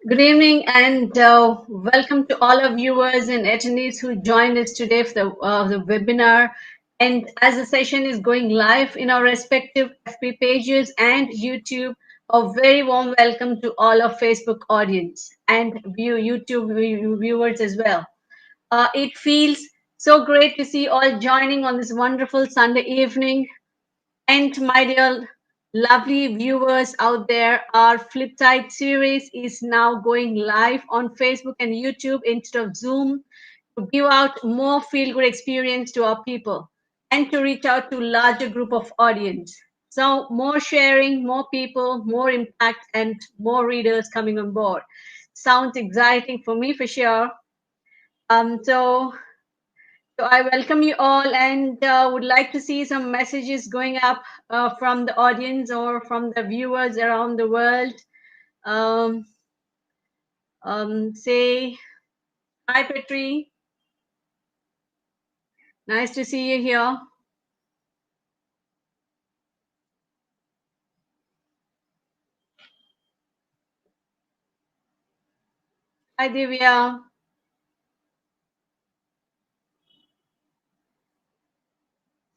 Good evening and welcome to all our viewers and attendees who joined us today for the webinar. And as the session is going live in our respective FB pages and YouTube, a very warm welcome to all our Facebook audience and YouTube viewers as well. It feels so great to see all joining on this wonderful Sunday evening. And my dear lovely viewers out there, our Flipside series is now going live on Facebook and YouTube instead of Zoom to give out more feel-good experience to our people and to reach out to larger group of audience. So more sharing, more people, more impact, and more readers coming on board. Sounds exciting for me for sure. So I welcome you all and would like to see some messages going up from the audience or from the viewers around the world. Um, say hi, Petri. Nice to see you here. Hi, Divya.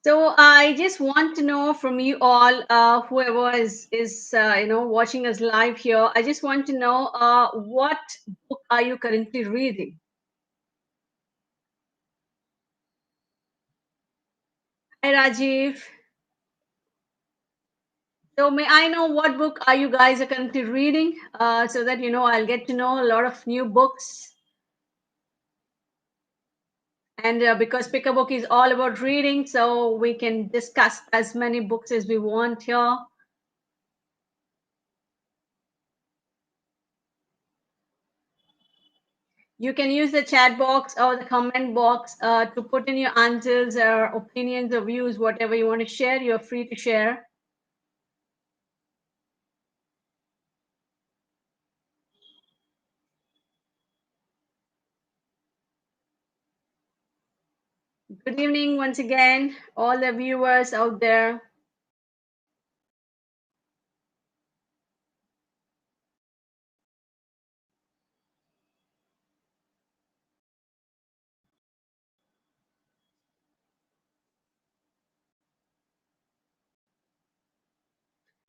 So I just want to know from you all, whoever is watching us live here. I just want to know what book are you currently reading? Hi, Rajiv. So may I know what book are you guys are currently reading, so that I'll get to know a lot of new books. And because Pick a Book is all about reading, so we can discuss as many books as we want here. You can use the chat box or the comment box to put in your answers or opinions or views, whatever you want to share. You're free to share. Good evening once again, all the viewers out there.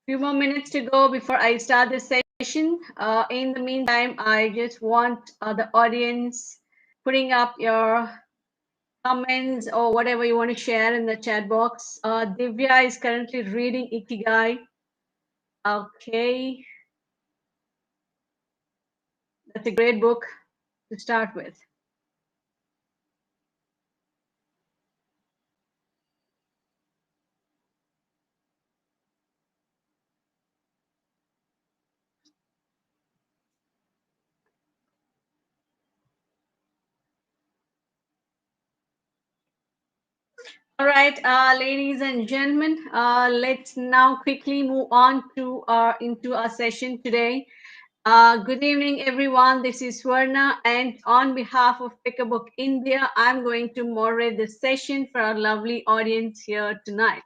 Few more minutes to go before I start the session. In the meantime, I just want the audience putting up your comments or whatever you want to share in the chat box. Divya is currently reading Ikigai. Okay, that's a great book to start with. All right, ladies and gentlemen, let's now quickly move on to into our session today. Good evening, everyone. This is Swarna, and on behalf of Pick a Book India, I'm going to moderate this session for our lovely audience here tonight.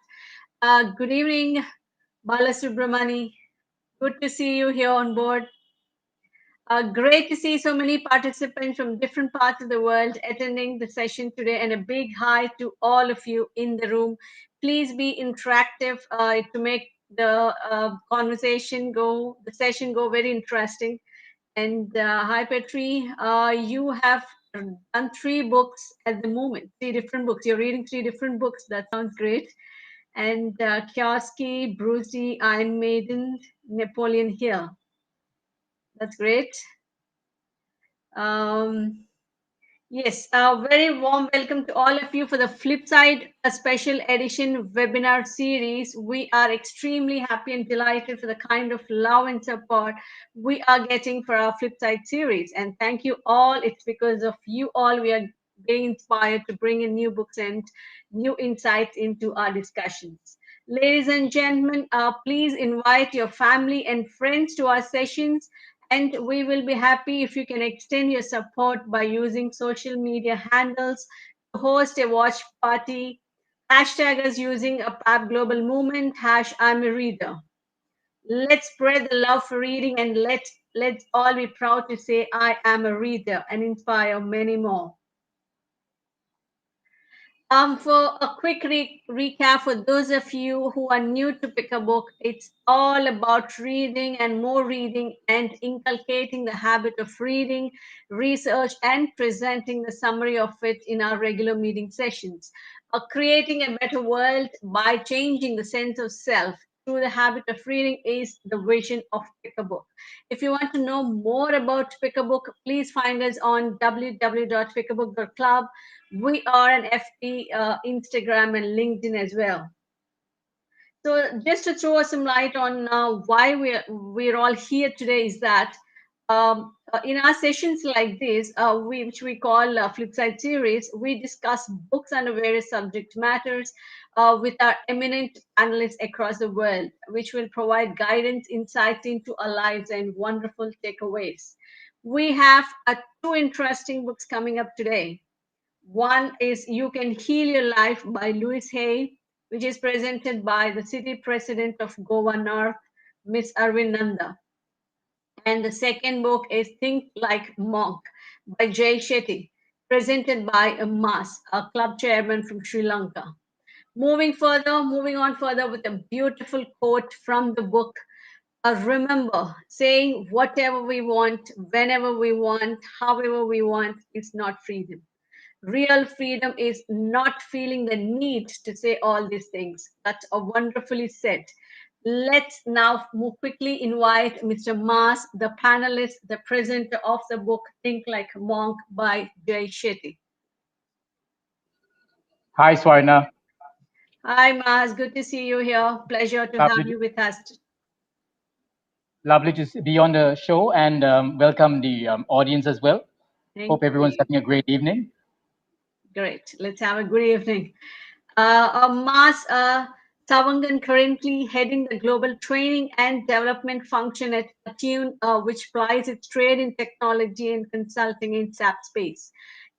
Good evening, Balasubramani. Good to see you here on board. Great to see so many participants from different parts of the world attending the session today, and a big hi to all of you in the room. Please be interactive to make the the session go very interesting. And hi, Petri. You have done three books at the moment, three different books. You're reading three different books. That sounds great. And Kioski, Brucey, Iron Maiden, Napoleon Hill. That's great. Um, yes, a very warm welcome to all of you for the Flipside a special edition webinar series. We are extremely happy and delighted for the kind of love and support we are getting for our Flipside series. And thank you all. It's because of you all we are being inspired to bring in new books and new insights into our discussions. Ladies and gentlemen, please invite your family and friends to our sessions, and we will be happy if you can extend your support by using social media handles to host a watch party. Hashtag us using a PAP Global Movement, hash I'm a reader. Let's spread the love for reading and let Let's all be proud to say, I am a reader, and inspire many more. For a quick recap for those of you who are new to Pick a Book, it's all about reading and more reading and inculcating the habit of reading, research, and presenting the summary of it in our regular meeting sessions. Creating a better world by changing the sense of self through the habit of reading is the vision of Pick a Book. If you want to know more about Pick a Book, please find us on www.pickabook.club. We are an FB, Instagram, and LinkedIn as well. So just to throw some light on why we're all here today is that in our sessions like this, which we call Flipside series, we discuss books under various subject matters with our eminent panelists across the world, which will provide guidance, insights into our lives, and wonderful takeaways. We have two interesting books coming up today. One is You Can Heal Your Life by Louise Hay, which is presented by the city president of Goa North, Miss Arvind Nanda. And the second book is Think Like Monk by Jay Shetty, presented by Mas, a club chairman from Sri Lanka. Moving on further with a beautiful quote from the book. Remember, saying whatever we want, whenever we want, however we want is not freedom. Real freedom is not feeling the need to say all these things. That's a wonderfully said. Let's now move quickly invite Mr. Mas, the panelist, the presenter of the book Think Like a Monk by Jay Shetty. Hi, Swarna. Hi, Mas. Good to see you here. Pleasure to have you with us. Lovely to be on the show and welcome the audience as well. Hope everyone's having a great evening. Great. Let's have a good evening. Mas Savangan currently heading the global training and development function at Attune, which plies its trade in technology and consulting in SAP space.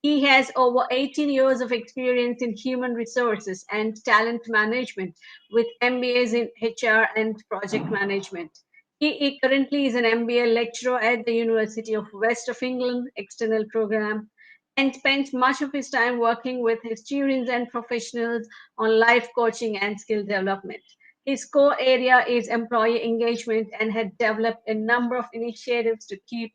He has over 18 years of experience in human resources and talent management with MBAs in HR and project management. He currently is an MBA lecturer at the University of West of England External Program and spends much of his time working with his students and professionals on life coaching and skill development. His core area is employee engagement and had developed a number of initiatives to keep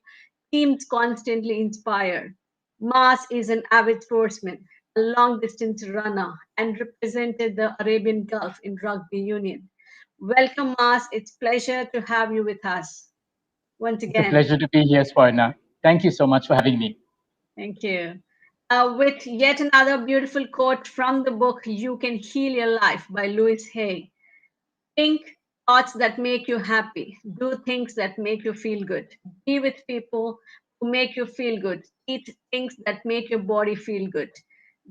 teams constantly inspired. Mas is an avid sportsman, a long distance runner, and represented the Arabian Gulf in rugby union. Welcome, Mas. It's pleasure to have you with us once again. It's a pleasure to be here, Swarna. Thank you so much for having me. Thank you. With yet another beautiful quote from the book You Can Heal Your Life by Louise Hay. Think thoughts that make you happy. Do things that make you feel good. Be with people who make you feel good. Eat things that make your body feel good.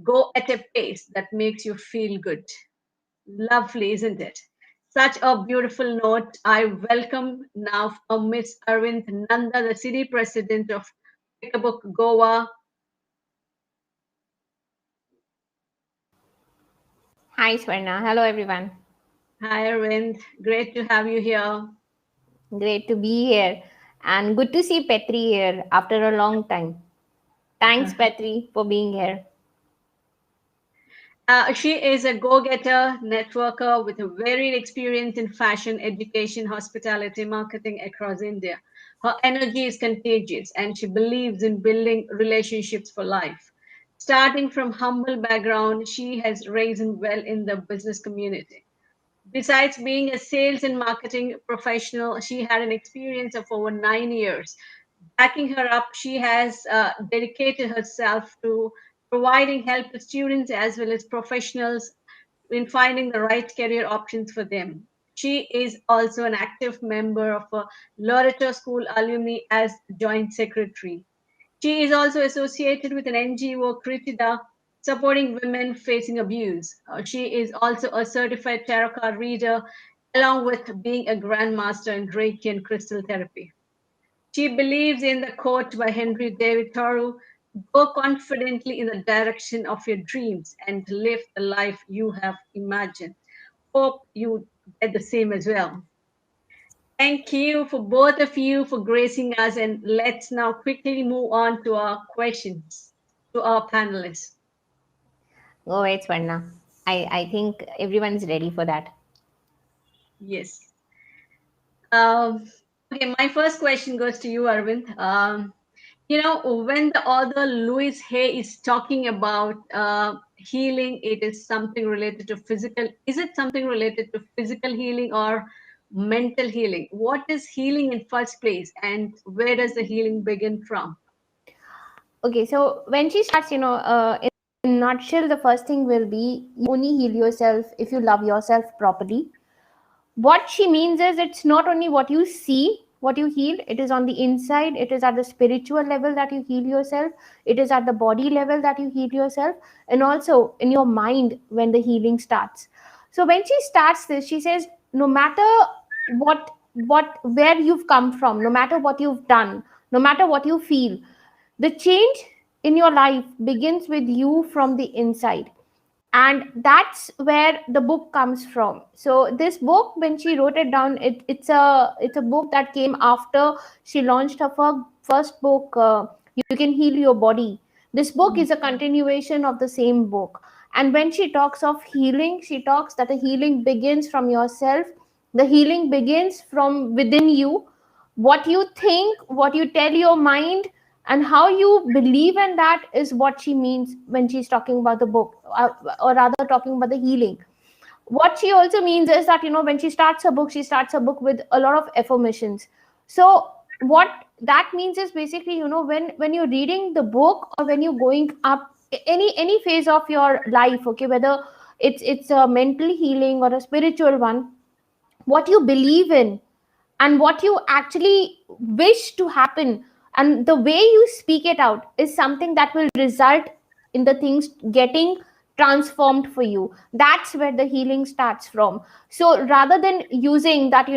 Go at a pace that makes you feel good. Lovely, isn't it? Such a beautiful note. I welcome now Miss Arvind Nanda, the city president of Pick a Book Goa. Hi, Swarna. Hello, everyone. Hi, Arvind. Great to have you here. Great to be here. And good to see Petri here after a long time. Thanks, Petri, for being here. She is a go-getter, networker with a varied experience in fashion, education, hospitality, marketing across India. Her energy is contagious and she believes in building relationships for life. Starting from humble background, she has risen well in the business community. Besides being a sales and marketing professional, she had an experience of over 9 years. Backing her up, she has dedicated herself to providing help to students as well as professionals in finding the right career options for them. She is also an active member of a Loreto School alumni as joint secretary. She is also associated with an NGO, Kritida, supporting women facing abuse. She is also a certified tarot card reader, along with being a grandmaster in Reiki and crystal therapy. She believes in the quote by Henry David Thoreau: go confidently in the direction of your dreams and live the life you have imagined. Hope you get the same as well. Thank you for both of you for gracing us. And let's now quickly move on to our questions to our panelists. Go ahead, Swarna. I think everyone's ready for that. Yes. Okay, my first question goes to you, Arvind. When the author Louise Hay is talking about healing, it is something related to physical. Is it something related to physical healing or mental healing? What is healing in first place, and where does the healing begin from? Okay, so when she starts, in a nutshell, the first thing will be you only heal yourself if you love yourself properly. What she means is it's not only what you see, what you heal, it is on the inside, it is at the spiritual level that you heal yourself, it is at the body level that you heal yourself, and also in your mind when the healing starts. So when she starts this, she says, no matter where you've come from, no matter what you've done, no matter what you feel, the change in your life begins with you from the inside. And that's where the book comes from. So this book, when she wrote it down, it's a book that came after she launched her first book, You Can Heal Your Body. This book is a continuation of the same book. And when she talks of healing, she talks that the healing begins from yourself. The healing begins from within you. What you think, what you tell your mind, and how you believe in that is what she means when she's talking about the book, or rather talking about the healing. What she also means is that, when she starts her book, she starts her book with a lot of affirmations. So what that means is basically, when you're reading the book, or when you're going up any phase of your life, okay, whether it's a mental healing or a spiritual one, what you believe in and what you actually wish to happen, and the way you speak it out, is something that will result in the things getting transformed for you. That's where the healing starts from. So rather than using that,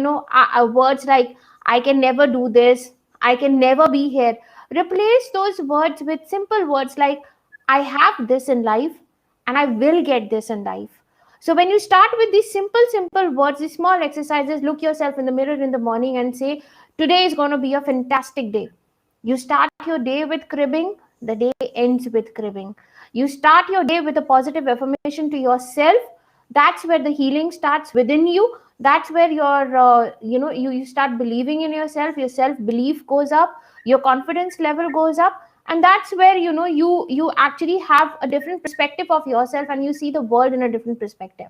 words like I can never do this, I can never be here, replace those words with simple words like I have this in life and I will get this in life. So when you start with these simple words, these small exercises, look yourself in the mirror in the morning and say, today is going to be a fantastic day. You start your day with cribbing, the day ends with cribbing. You start your day with a positive affirmation to yourself. That's where the healing starts within you. That's where you start believing in yourself. Your self belief goes up, your confidence level goes up, and that's where you actually have a different perspective of yourself, and you see the world in a different perspective.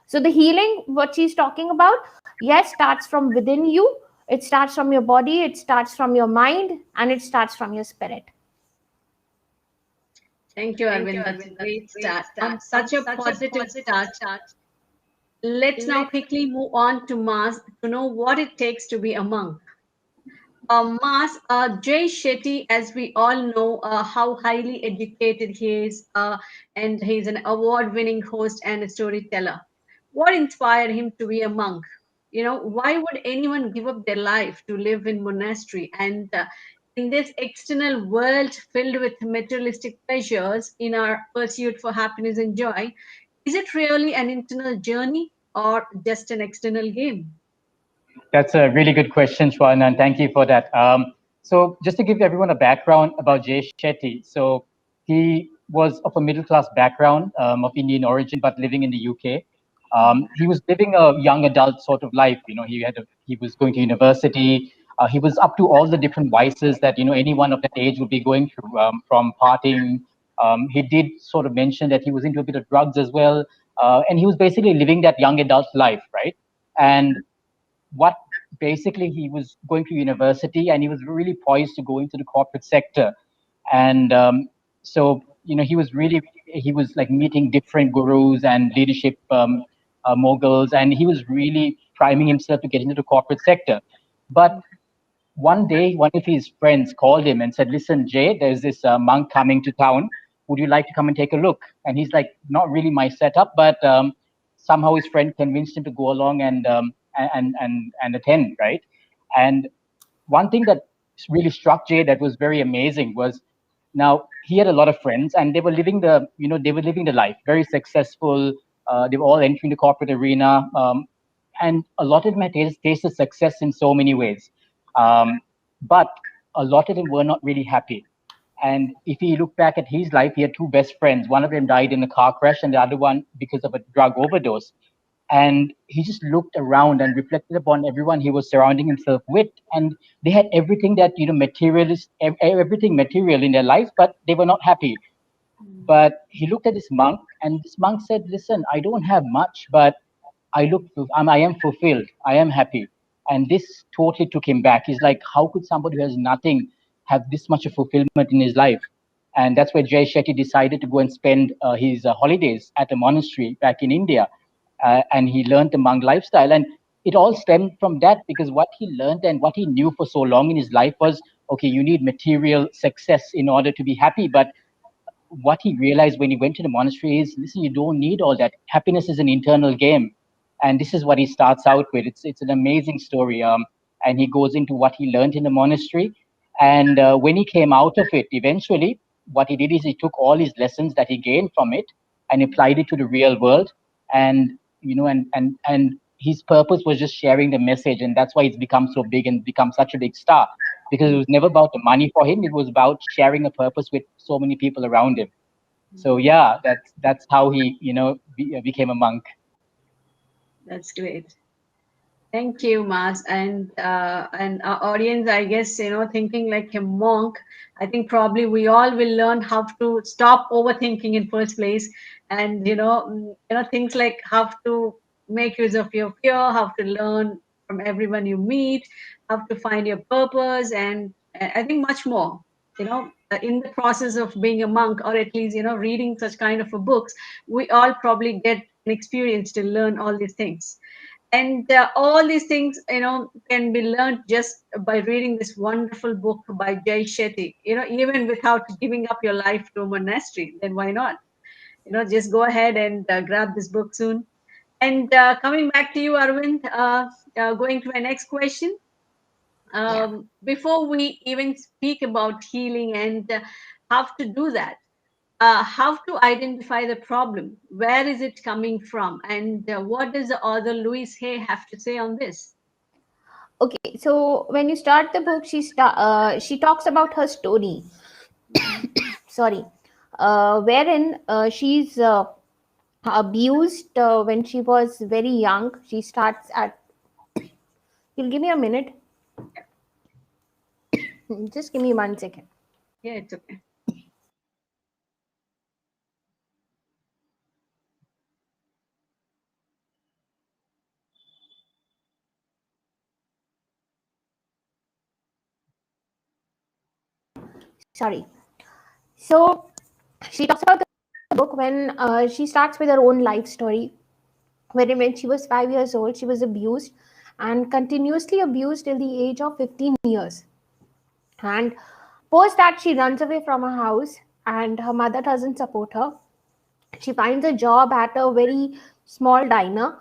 So the healing, what she's talking about, yes, starts from within you. It starts from your body, it starts from your mind, and it starts from your spirit. Thank you, Arvind. That's a great start. Such a positive start. Let's now quickly move on to Mas to know what it takes to be a monk. Mas, Jay Shetty, as we all know, how highly educated he is, and he's an award-winning host and a storyteller. What inspired him to be a monk? Why would anyone give up their life to live in monastery? And in this external world filled with materialistic pleasures, in our pursuit for happiness and joy, is it really an internal journey or just an external game? That's a really good question, Shwan, and thank you for that. So just to give everyone a background about Jay Shetty. So he was of a middle-class background, of Indian origin, but living in the UK. He was living a young adult sort of life. He was going to university. He was up to all the different vices that anyone of that age would be going through, from partying. He did sort of mention that he was into a bit of drugs as well, and he was basically living that young adult life, right? And what basically he was going to university, and he was really poised to go into the corporate sector. And so he was like meeting different gurus and leadership moguls, and he was really priming himself to get into the corporate sector. But one day one of his friends called him and said, listen, Jay, there's this monk coming to town, would you like to come and take a look? And he's like, not really my setup, but somehow his friend convinced him to go along and attend, right? And one thing that really struck Jay that was very amazing was, now he had a lot of friends, and they were living the life, very successful. They were all entering the corporate arena, and a lot of them had tasted success in so many ways, but a lot of them were not really happy. And if he looked back at his life, he had two best friends. One of them died in a car crash, and the other one because of a drug overdose. And he just looked around and reflected upon everyone he was surrounding himself with, and they had everything that materialist, everything material in their life, but they were not happy. But he looked at this monk, and this monk said, "Listen, I don't have much, but I am fulfilled. I am happy." And this totally took him back. He's like, how could somebody who has nothing have this much of fulfillment in his life? And that's where Jay Shetty decided to go and spend his holidays at a monastery back in India. And he learned the monk lifestyle. And it all stemmed from that, because what he learned and what he knew for so long in his life was, okay, you need material success in order to be happy. But what he realized when he went to the monastery is, listen, you don't need all that. Happiness is an internal game. And this is what he starts out with. It's an amazing story. And he goes into what he learned in the monastery. And when he came out of it, eventually, what he did is he took all his lessons that he gained from it and applied it to the real world. And and his purpose was just sharing the message, and that's why he's become so big and become such a big star. Because it was never about the money for him; it was about sharing a purpose with so many people around him. So yeah, that's how he became a monk. That's great. Thank you, Mas, and our audience. I guess thinking like a monk. I think probably we all will learn how to stop overthinking in first place, and things like how to make use of your fear, how to learn from everyone you meet, how to find your purpose, and I think much more. In the process of being a monk, or at least reading such kind of a books, we all probably get an experience to learn all these things. And all these things can be learned just by reading this wonderful book by Jay Shetty. Even without giving up your life to a monastery, then why not? Just go ahead and grab this book soon. And coming back to you, Arvind, going to my next question. Before we even speak about healing and how to do that, how to identify the problem, where is it coming from, and what does the author Louise Hay have to say on this? Okay, so when you start the book, she talks about her story. Sorry, wherein she's abused when she was very young. She starts at. You'll give me a minute. Just give me 1 second. Yeah, it's okay. Sorry. So she talks about the book when she starts with her own life story, wherein when she was 5 years old, she was abused and continuously abused till the age of 15 years. And post that, she runs away from her house and her mother doesn't support her. She finds a job at a very small diner,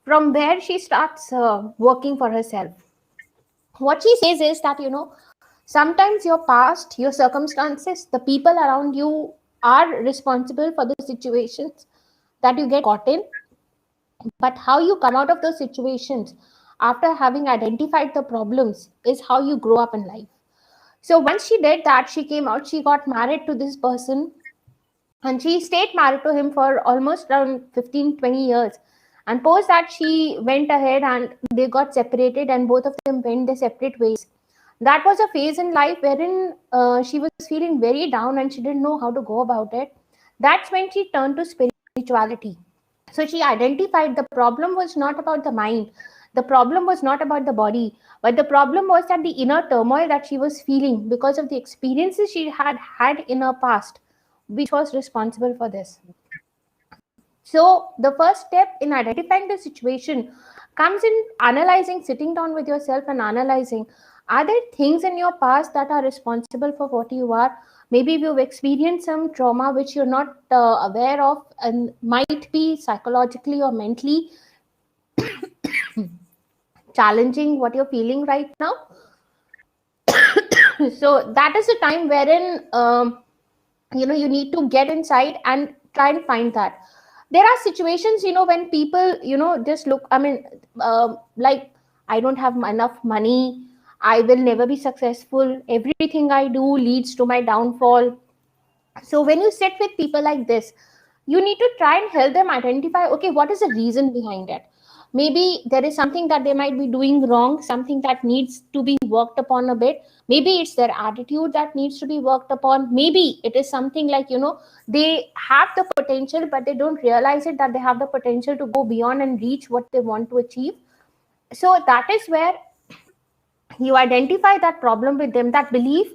from where she starts working for herself. What she says is that, sometimes your past, your circumstances, the people around you are responsible for the situations that you get caught in. But how you come out of those situations after having identified the problems is how you grow up in life. So once she did that, she came out, she got married to this person, and she stayed married to him for almost around 15-20 years. And post that, she went ahead and they got separated, and both of them went their separate ways. That was a phase in life wherein she was feeling very down and she didn't know how to go about it. That's when she turned to spirituality. So she identified the problem was not about the mind, the problem was not about the body, but the problem was that the inner turmoil that she was feeling because of the experiences she had had in her past, which was responsible for this. So the first step in identifying the situation comes in analyzing, sitting down with yourself and analyzing, are there things in your past that are responsible for what you are? Maybe you've experienced some trauma which you're not aware of and might be psychologically or mentally challenging what you're feeling right now. So that is the time wherein you need to get inside and try and find that. there are situations, when people, just look, I mean, like, I don't have enough money, I will never be successful, everything I do leads to my downfall. So when you sit with people like this, you need to try and help them identify, okay, what is the reason behind it. Maybe there is something that they might be doing wrong, something that needs to be worked upon a bit. Maybe it's their attitude that needs to be worked upon. Maybe it is something like, they have the potential, but they don't realize it, that they have the potential to go beyond and reach what they want to achieve. So that is where you identify that problem with them, that belief.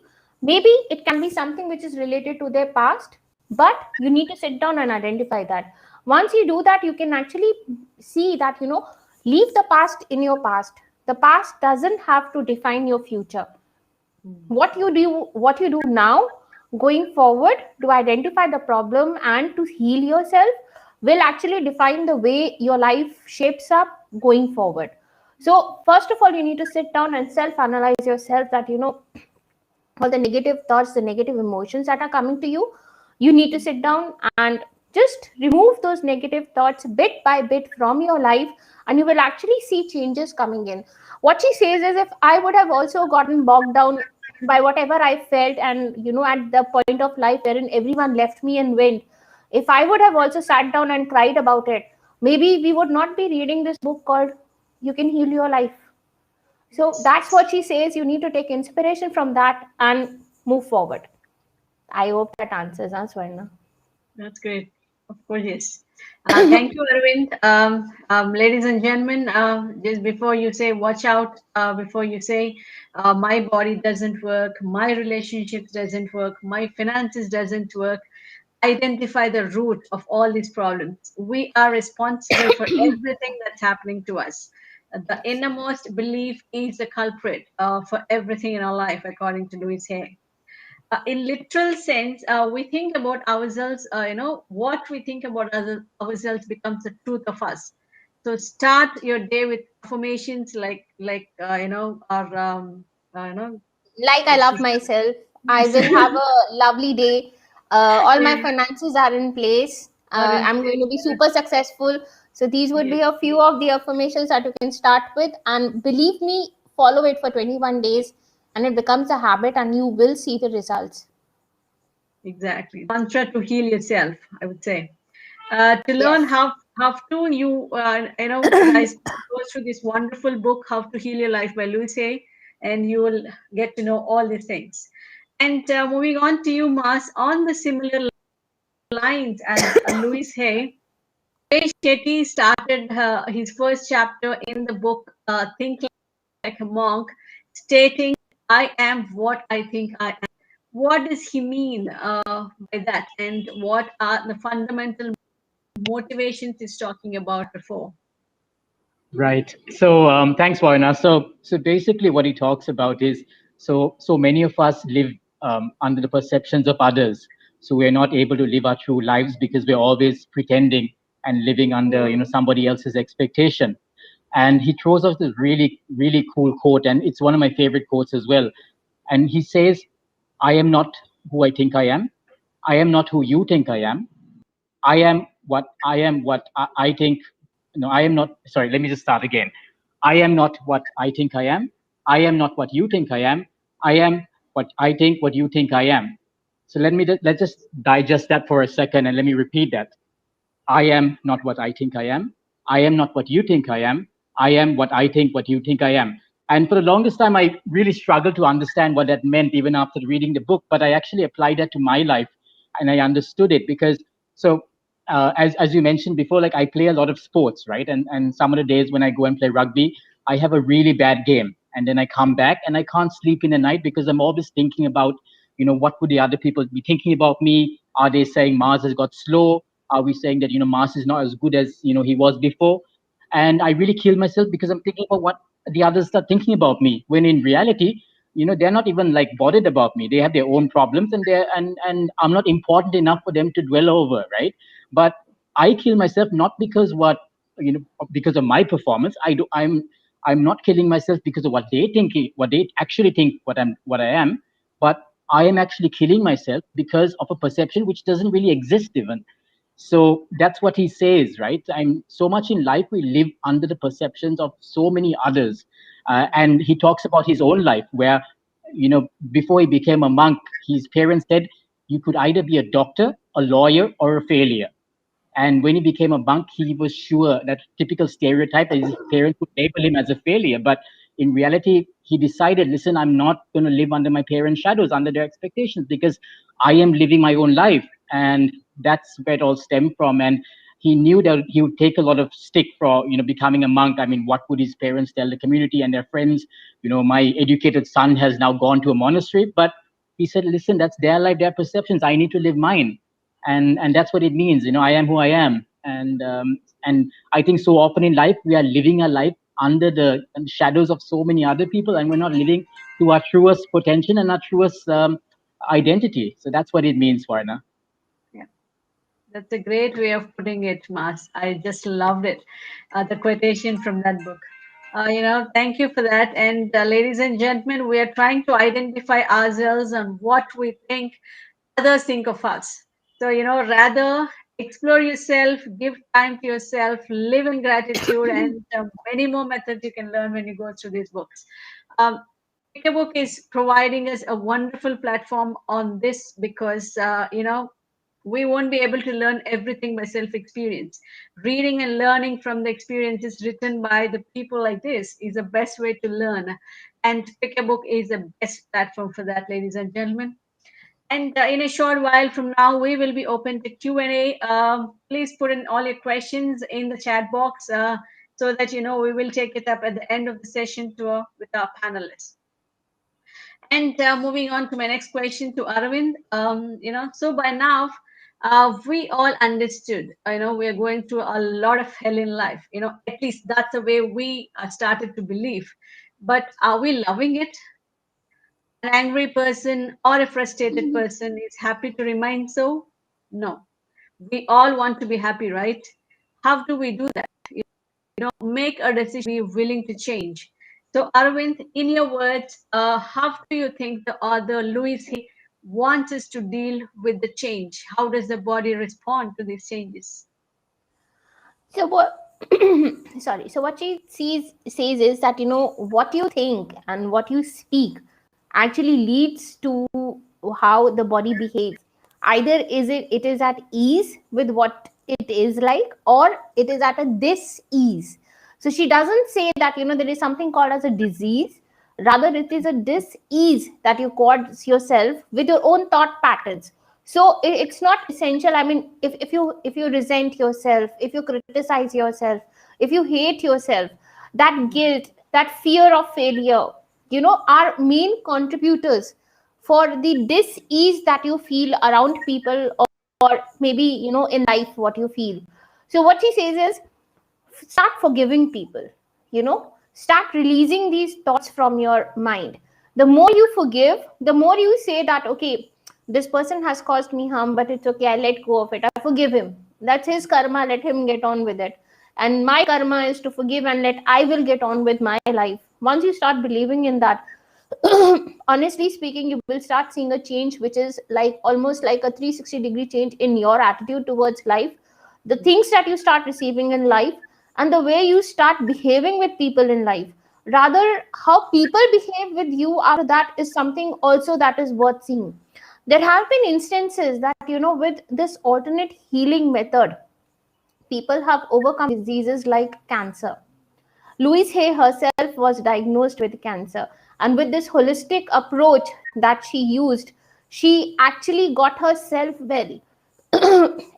Maybe it can be something which is related to their past, but you need to sit down and identify that. Once you do that, you can actually see that, leave the past in your past. The past doesn't have to define your future. What you do now, going forward, to identify the problem and to heal yourself, will actually define the way your life shapes up going forward. So first of all, you need to sit down and self-analyze yourself, that, all the negative thoughts, the negative emotions that are coming to you, you need to sit down and just remove those negative thoughts bit by bit from your life, and you will actually see changes coming in. What she says is, if I would have also gotten bogged down by whatever I felt, and, at the point of life wherein everyone left me and went, if I would have also sat down and cried about it, maybe we would not be reading this book called You Can Heal Your Life. So that's what she says. You need to take inspiration from that and move forward. I hope that answers us, Swarna. That's great. Of course, yes. Thank you, Arvind. Ladies and gentlemen, just before you say watch out, before you say my body doesn't work, my relationships doesn't work, my finances doesn't work, identify the root of all these problems. We are responsible for everything that's happening to us. The innermost belief is the culprit for everything in our life, according to Louise Hay. In literal sense, we think about ourselves, what we think about ourselves becomes the truth of us. So start your day with affirmations or Like, I love myself, I will have a lovely day, all my finances are in place, I'm going to be super successful. So these would be a few of the affirmations that you can start with, and believe me, follow it for 21 days and it becomes a habit, and you will see the results. Exactly. Mantra to heal yourself, I would say. To learn how to you guys go through this wonderful book, How to Heal Your Life by Louise Hay, and you will get to know all these things. And moving on to you, Mas, on the similar lines as Louise Hay, Jay Shetty started his first chapter in the book Think Like a Monk, stating, I am what I think I am. What does he mean by that, and what are the fundamental motivations he's talking about before? Right. So thanks, Varna. So basically, what he talks about is so many of us live under the perceptions of others. So we're not able to live our true lives because we're always pretending and living under somebody else's expectation. And he throws us this really really cool quote, and it's one of my favorite quotes as well. And he says, "I am not who I think I am. I am not who you think I am. I am what I think. No, I am not. Sorry, let me just start again. I am not what I think I am. I am not what you think I am. I am what I think, what you think I am." So let's just digest that for a second, and let me repeat that. I am not what I think I am. I am not what you think I am. I am what I think, what you think I am. And for the longest time, I really struggled to understand what that meant, even after reading the book. But I actually applied that to my life, and I understood it because as you mentioned before, like I play a lot of sports, right? And some of the days when I go and play rugby, I have a really bad game, and then I come back and I can't sleep in the night because I'm always thinking about, what would the other people be thinking about me? Are they saying Mars has got slow? Are we saying that Mars is not as good as he was before? And I really kill myself because I'm thinking about what the others are thinking about me. When in reality, they're not even like bothered about me. They have their own problems, and and I'm not important enough for them to dwell over, right? But I kill myself not because because of my performance. I'm not killing myself because of what they think, what they actually think, what I am, but I am actually killing myself because of a perception which doesn't really exist even. So that's what he says, right? I'm so much in life we live under the perceptions of so many others, and he talks about his own life where, before he became a monk, his parents said you could either be a doctor, a lawyer, or a failure. And when he became a monk, he was sure that typical stereotype that his parents would label him as a failure. But in reality, he decided, listen, I'm not going to live under my parents' shadows, under their expectations, because I am living my own life. And that's where it all stemmed from. And he knew that he would take a lot of stick for, becoming a monk. I mean, what would his parents tell the community and their friends? My educated son has now gone to a monastery. But he said, listen, that's their life, their perceptions. I need to live mine. And that's what it means. I am who I am. And I think so often in life we are living our life under the shadows of so many other people, and we're not living to our truest potential and our truest identity. So that's what it means, Varna. Yeah, that's a great way of putting it, Mas. I just loved it. The quotation from that book. Thank you for that. And ladies and gentlemen, we are trying to identify ourselves and what we think others think of us. So, rather explore yourself, give time to yourself, live in gratitude, and many more methods you can learn when you go through these books. Pick a Book is providing us a wonderful platform on this because, we won't be able to learn everything by self experience. Reading and learning from the experiences written by the people like this is the best way to learn. And Pick a Book is the best platform for that, ladies and gentlemen. And in a short while from now, we will be open to Q&A. Please put in all your questions in the chat box so that, we will take it up at the end of the session with our panelists. And moving on to my next question to Arvind, so by now, we all understood, we are going through a lot of hell in life, at least that's the way we started to believe. But are we loving it? An angry person or a frustrated person is happy to remain so? No. We all want to be happy, right? How do we do that? Make a decision, be willing to change. So, Arvind, in your words, how do you think the author Louise Hay wants us to deal with the change? How does the body respond to these changes? So what sorry, so what she says is that what you think and what you speak actually leads to how the body behaves. Either it is at ease with what it is like, or it is at a dis-ease. So she doesn't say that there is something called as a disease. Rather, it is a dis-ease that you cause yourself with your own thought patterns. So it's not essential. I mean, if you resent yourself, if you criticize yourself, if you hate yourself, that guilt, that fear of failure, are main contributors for the dis-ease that you feel around people, or maybe in life what you feel. So what she says is, start forgiving people, start releasing these thoughts from your mind. The more you forgive, the more you say that, okay, this person has caused me harm, but it's okay, I let go of it, I forgive him, that's his karma, let him get on with it. And my karma is to forgive, and I will get on with my life. Once you start believing in that, honestly speaking, you will start seeing a change which is almost like a 360-degree change in your attitude towards life, the things that you start receiving in life, and the way you start behaving with people in life. Rather, how people behave with you after that is something also that is worth seeing. There have been instances that with this alternate healing method, people have overcome diseases like cancer. Louise Hay herself was diagnosed with cancer, and with this holistic approach that she used, she actually got herself well.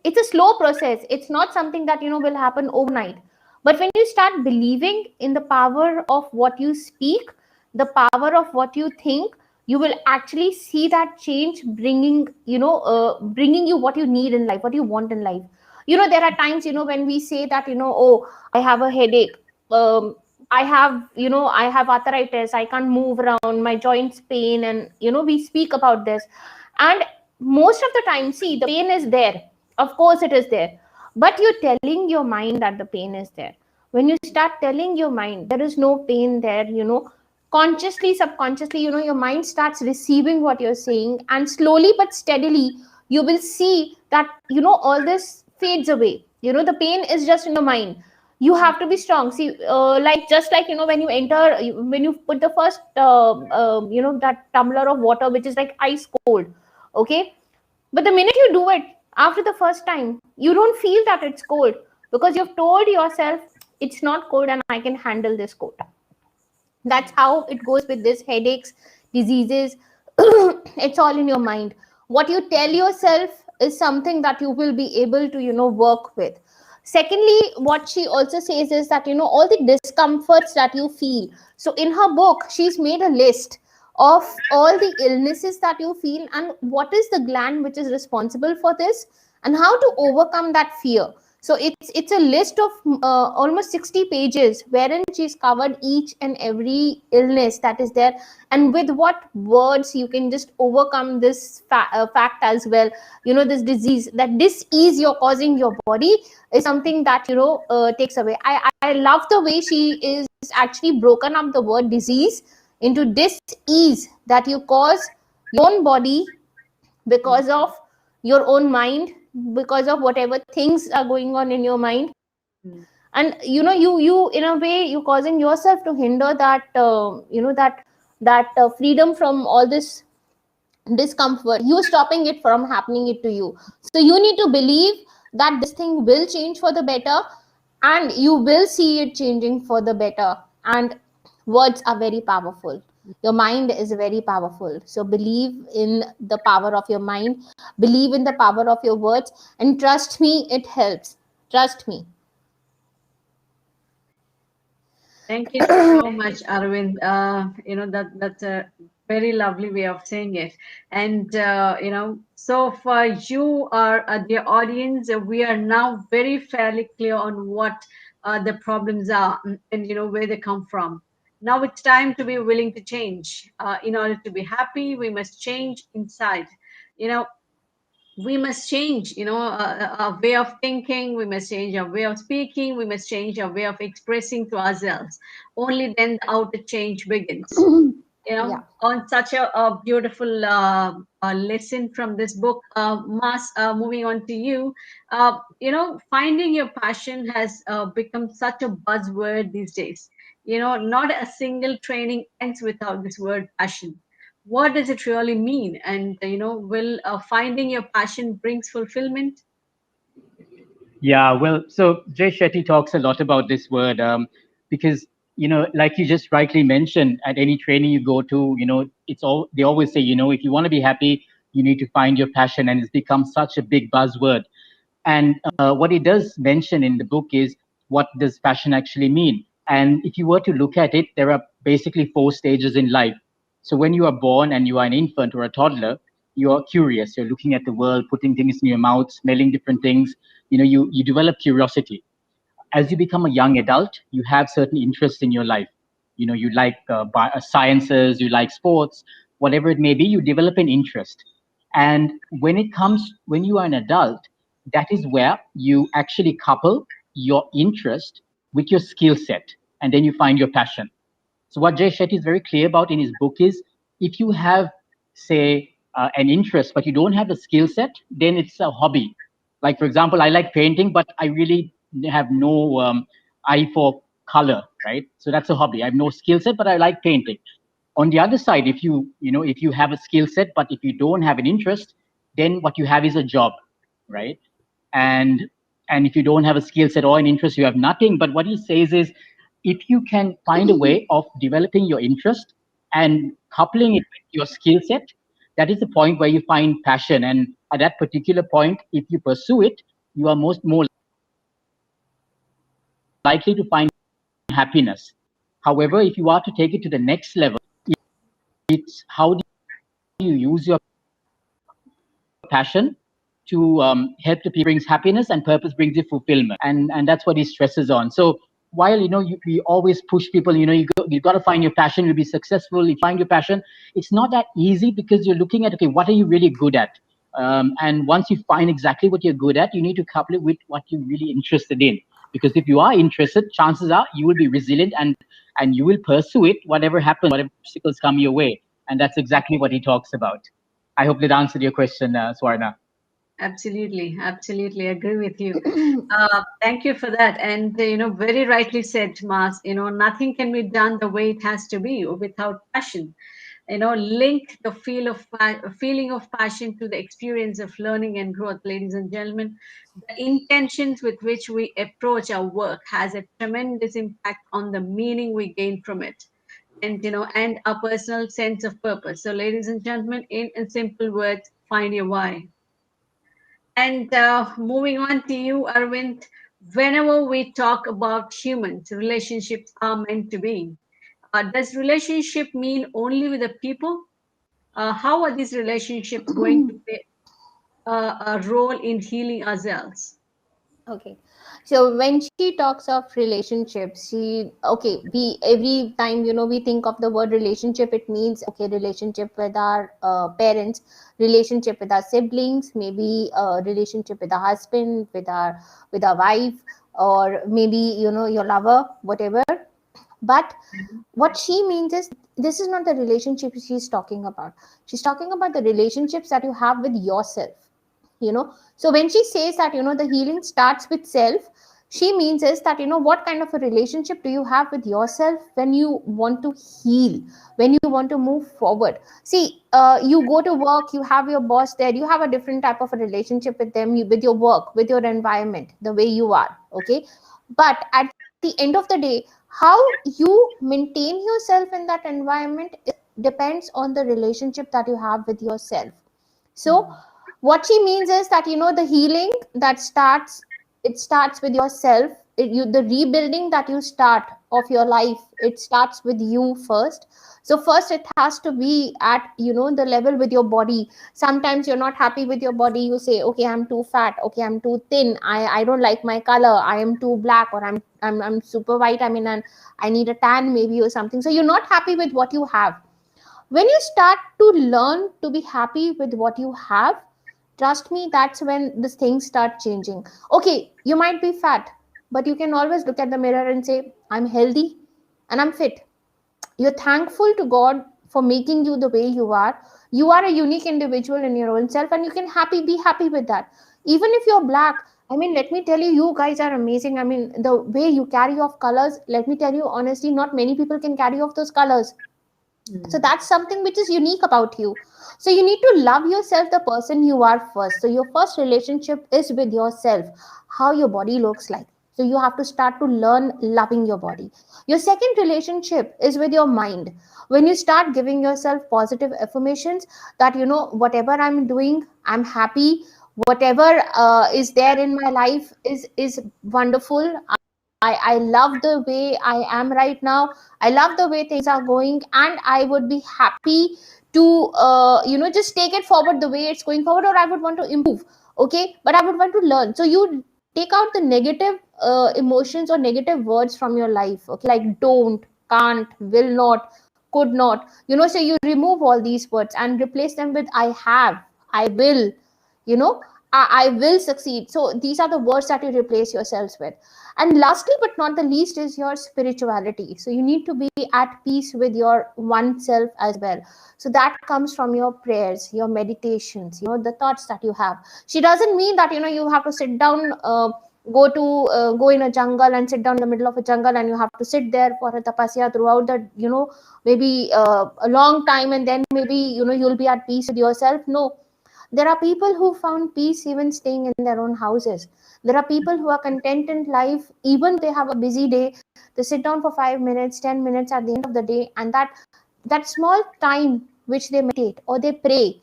It's a slow process. It's not something that will happen overnight. But when you start believing in the power of what you speak, the power of what you think, you will actually see that change bringing you what you need in life, what you want in life. There are times when we say that oh, I have a headache, I have arthritis, I can't move around, my joints pain, and we speak about this. And most of the time, see, the pain is there, of course it is there, but you're telling your mind that the pain is there. When you start telling your mind there is no pain there, consciously, subconsciously, your mind starts receiving what you're saying, and slowly but steadily you will see that all this fades away. The pain is just in your mind. You have to be strong. See, like just like when you enter, when you put the first that tumbler of water which is like ice cold, okay, but the minute you do it after the first time, you don't feel that it's cold, because you've told yourself it's not cold and I can handle this cold. That's how it goes with this headaches, diseases. It's all in your mind. What you tell yourself is something that you will be able to work with. Secondly, what she also says is that all the discomforts that you feel. So in her book, she's made a list of all the illnesses that you feel and what is the gland which is responsible for this, and how to overcome that fear. So it's a list of almost 60 pages wherein she's covered each and every illness that is there, and with what words you can just overcome this fact as well. This disease, that dis-ease you're causing your body is something that takes away. I love the way she is actually broken up the word disease into dis-ease, that you cause your own body because of your own mind, because of whatever things are going on in your mind. And you in a way you're causing yourself to hinder that freedom from all this discomfort. You're stopping it from happening it to you. So you need to believe that this thing will change for the better, and you will see it changing for the better. And words are very powerful. Your mind is very powerful. So believe in the power of your mind, believe in the power of your words, and trust me, it helps. Trust me. Thank you so much, Arvind. That's a very lovely way of saying it. And so for you, our dear audience, we are now very fairly clear on what the problems are, and where they come from. Now it's time to be willing to change. In order to be happy, we must change inside. You know, we must change our way of thinking, we must change our way of speaking, we must change our way of expressing to ourselves. Only then the outer change begins. Yeah. On such a beautiful lesson from this book, Mas, moving on to you. Finding your passion has become such a buzzword these days. Not a single training ends without this word passion. What does it really mean? And will finding your passion brings fulfillment? Yeah, well, so Jay Shetty talks a lot about this word because, like you just rightly mentioned, at any training you go to, they always say, if you want to be happy, you need to find your passion, and it's become such a big buzzword. And what it does mention in the book is, what does passion actually mean? And if you were to look at it, there are basically 4 stages in life. So when you are born and you are an infant or a toddler, you are curious. You're looking at the world, putting things in your mouth, smelling different things. You develop curiosity. As you become a young adult, you have certain interests in your life. You like sciences, you like sports, whatever it may be, you develop an interest. And when you are an adult, that is where you actually couple your interest with your skill set, and then you find your passion. So what Jay Shetty is very clear about in his book is, if you have, say, an interest, but you don't have the skill set, then it's a hobby. Like, for example, I like painting, but I really have no eye for color, right? So that's a hobby. I have no skill set, but I like painting. On the other side, if you have a skill set, but if you don't have an interest, then what you have is a job, right? And if you don't have a skill set or an interest, you have nothing. But what he says is, if you can find a way of developing your interest and coupling it with your skill set, that is the point where you find passion. And at that particular point, if you pursue it, you are more likely to find happiness. However, if you are to take it to the next level, it's how do you use your passion to help the people, brings happiness, and purpose brings you fulfillment. And that's what he stresses on. So while we always push people, you got to find your passion, you'll be successful. You find your passion, it's not that easy, because you're looking at, okay, what are you really good at? And once you find exactly what you're good at, you need to couple it with what you're really interested in. Because if you are interested, chances are you will be resilient, and you will pursue it, whatever happens, whatever obstacles come your way. And that's exactly what he talks about. I hope that answered your question, Swarna. Absolutely, absolutely agree with you. Thank you for that. And very rightly said, Mas. Nothing can be done the way it has to be without passion. Link the feeling of passion to the experience of learning and growth, ladies and gentlemen. The intentions with which we approach our work has a tremendous impact on the meaning we gain from it, and our personal sense of purpose. So, ladies and gentlemen, in simple words, find your why. And moving on to you, Arvind, whenever we talk about humans, relationships are meant to be. Does relationship mean only with the people? How are these relationships going to play a role in healing ourselves? Okay. So when she talks of relationships, we every time, we think of the word relationship, it means, okay, relationship with our parents, relationship with our siblings, maybe relationship with our husband, with our wife, or maybe, your lover, whatever. But what she means is, this is not the relationship she's talking about. She's talking about the relationships that you have with yourself. So when she says that, the healing starts with self, she means is that, what kind of a relationship do you have with yourself when you want to heal, when you want to move forward. See, you go to work, you have your boss there, you have a different type of a relationship with them, with your work, with your environment, the way you are. Okay. But at the end of the day, how you maintain yourself in that environment, it depends on the relationship that you have with yourself. So what she means is that, the healing that starts, it starts with yourself. The rebuilding that you start of your life, it starts with you first. So first it has to be at, the level with your body. Sometimes you're not happy with your body, you say, okay, I'm too fat, okay, I'm too thin, I don't like my color, I am too black, or I'm super white, I mean, and I need a tan maybe or something. So you're not happy with what you have. When you start to learn to be happy with what you have, trust me, that's when this things start changing. Okay, you might be fat, but you can always look at the mirror and say, I'm healthy and I'm fit. You're thankful to God for making you the way you are. You are a unique individual in your own self, and you can be happy with that. Even if you're black, I mean, let me tell you, you guys are amazing. I mean, the way you carry off colors, let me tell you honestly, not many people can carry off those colors. So that's something which is unique about you. So you need to love yourself, the person you are first. So your first relationship is with yourself, how your body looks like. So you have to start to learn loving your body. Your second relationship is with your mind. When you start giving yourself positive affirmations that, whatever I'm doing, I'm happy, whatever is there in my life is wonderful. I love the way I am right now. I love the way things are going, and I would be happy to, just take it forward the way it's going forward, or I would want to improve. Okay, but I would want to learn. So you take out the negative emotions or negative words from your life. Okay, like don't, can't, will not, could not. So you remove all these words and replace them with I have, I will. You know, I will succeed. So these are the words that you replace yourselves with. And lastly, but not the least, is your spirituality. So you need to be at peace with your oneself as well. So that comes from your prayers, your meditations, the thoughts that you have. She doesn't mean that, you have to sit down, go in a jungle and sit down in the middle of a jungle, and you have to sit there for a tapasya throughout the, maybe a long time, and then maybe, you'll be at peace with yourself. No, there are people who found peace even staying in their own houses. There are people who are content in life, even they have a busy day. They sit down for 5 minutes, 10 minutes at the end of the day, and that small time which they meditate or they pray,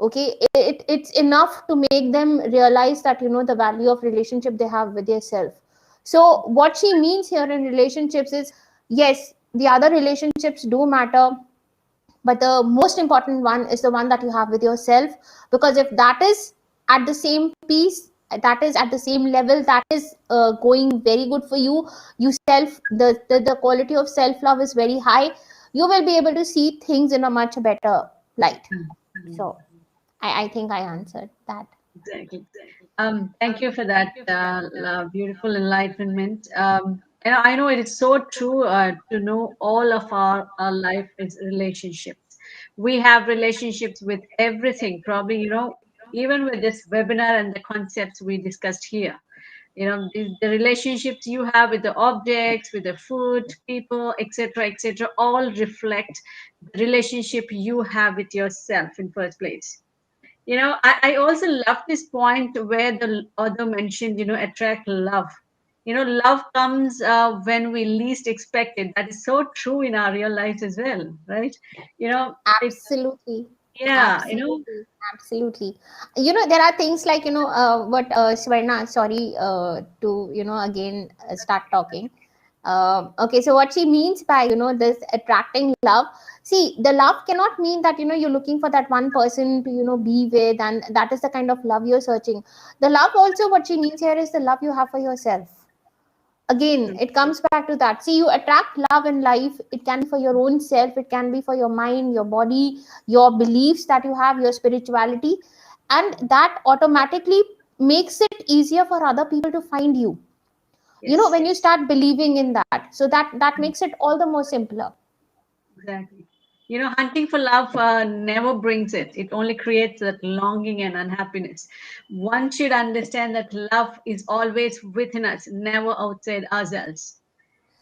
okay, it's enough to make them realize that, the value of relationship they have with their self. So what she means here in relationships is, yes, the other relationships do matter, but the most important one is the one that you have with yourself. Because if that is at the same piece, that is at the same level, that is going very good for you, the quality of self love is very high, you will be able to see things in a much better light. So I think I answered that. Exactly. Thank you for that beautiful enlightenment. I know it is so true to know all of our life is relationships. We have relationships with everything. Probably, even with this webinar and the concepts we discussed here. The relationships you have with the objects, with the food, people, etc., all reflect the relationship you have with yourself in first place. I also love this point where the author mentioned, attract love. Love comes when we least expect it. That is so true in our real lives as well, right? If, Absolutely. yeah, Absolutely. There are things like, what Swarna, sorry to, again start talking. Okay, so what she means by, this attracting love. See, the love cannot mean that, you're looking for that one person to, be with, and that is the kind of love you're searching. The love also, what she means here is the love you have for yourself. Again, it comes back to that. See, you attract love in life. It can be for your own self, it can be for your mind, your body, your beliefs that you have, your spirituality, and that automatically makes it easier for other people to find you, yes, when you start believing in that, so that makes it all the more simpler. exactly. Hunting for love never brings it. It only creates that longing and unhappiness. One should understand that love is always within us, never outside ourselves.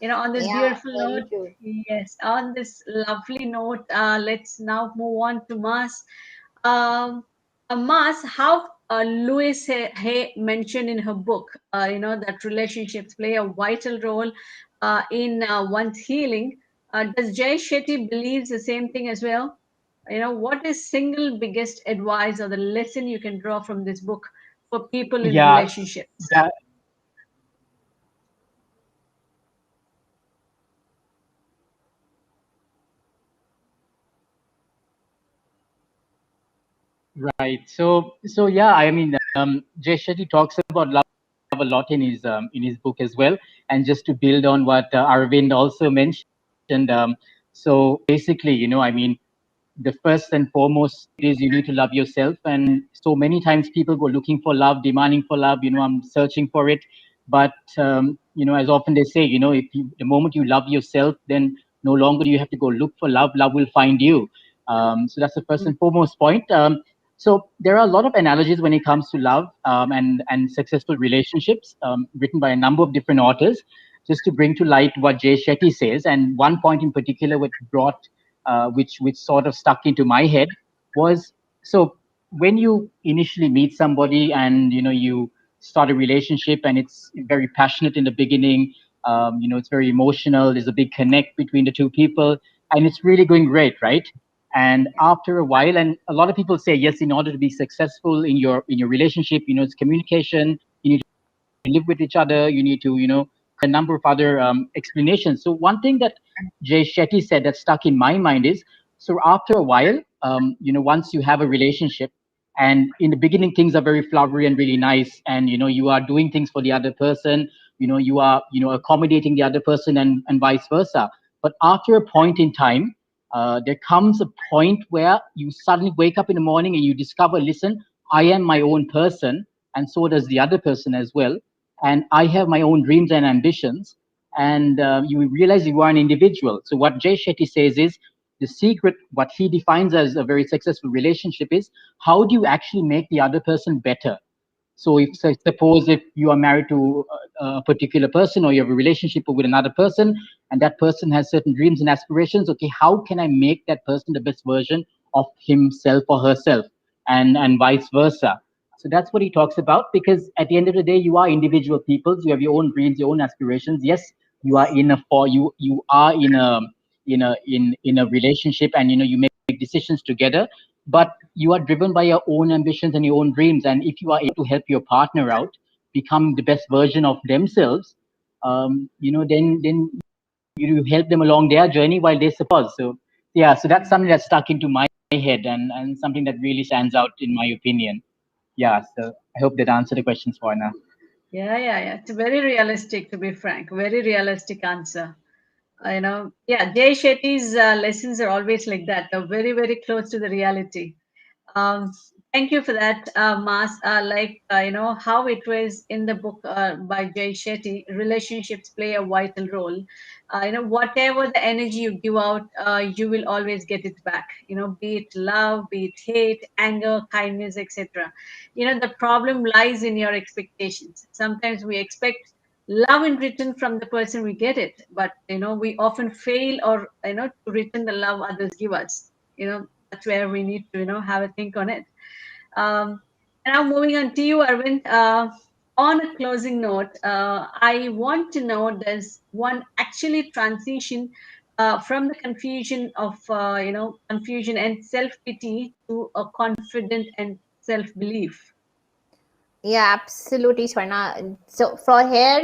On this Yeah, beautiful very note, true. yes, on this lovely note, let's now move on to Mars. Mars, how Louise Hay mentioned in her book, that relationships play a vital role in one's healing. Does Jay Shetty believes the same thing as well? What is single biggest advice or the lesson you can draw from this book for people in Yeah, relationships? yeah, right. So yeah, I mean, Jay Shetty talks about love a lot in his book as well. And just to build on what Arvind also mentioned, so basically, I mean, the first and foremost is you need to love yourself. And so many times people go looking for love, demanding for love. I'm searching for it. But as often they say, if the moment you love yourself, then no longer do you have to go look for love. Love will find you. So that's the first and foremost point. So there are a lot of analogies when it comes to love and successful relationships, written by a number of different authors, just to bring to light what Jay Shetty says. And one point in particular, which brought which sort of stuck into my head was, so when you initially meet somebody and you start a relationship and it's very passionate in the beginning, it's very emotional, there's a big connect between the two people, and it's really going great, right? And after a while, and a lot of people say, yes, in order to be successful in your relationship, it's communication, you need live with each other, you need to, a number of other explanations. So one thing that Jay Shetty said that stuck in my mind is, so after a while, once you have a relationship, and in the beginning things are very flowery and really nice, and you are doing things for the other person, you are accommodating the other person, and vice versa. But after a point in time, there comes a point where you suddenly wake up in the morning and you discover, listen, I am my own person, and so does the other person as well, and I have my own dreams and ambitions. And you realize you are an individual. So what Jay Shetty says is, the secret, what he defines as a very successful relationship, is how do you actually make the other person better. So if, so suppose if you are married to a particular person, or you have a relationship with another person, and that person has certain dreams and aspirations, okay, how can I make that person the best version of himself or herself, and vice versa. So that's what he talks about, because at the end of the day, you are individual peoples. You have your own dreams, your own aspirations. Yes, you are in a for you are in a relationship, and you make decisions together, but you are driven by your own ambitions and your own dreams. And if you are able to help your partner out become the best version of themselves, then you help them along their journey while they support. So yeah, so that's something that stuck into my head, and something that really stands out in my opinion. Yeah, so I hope that answered the questions for now. Yeah. It's very realistic, to be frank. Very realistic answer. Yeah, Jay Shetty's lessons are always like that. They're very, very close to the reality. Um, Thank you for that, Mas. How it was in the book by Jay Shetty, relationships play a vital role. Whatever the energy you give out, you will always get it back. Be it love, be it hate, anger, kindness, etc. The problem lies in your expectations. Sometimes we expect love in return from the person we get it, but we often fail or to return the love others give us. That's where we need to have a think on it. um, Now moving on to you, Arvind. On a closing note, I want to know, does one actually transition from the confusion and self pity to a confident and self belief? Yeah, absolutely, Swarna. So for her,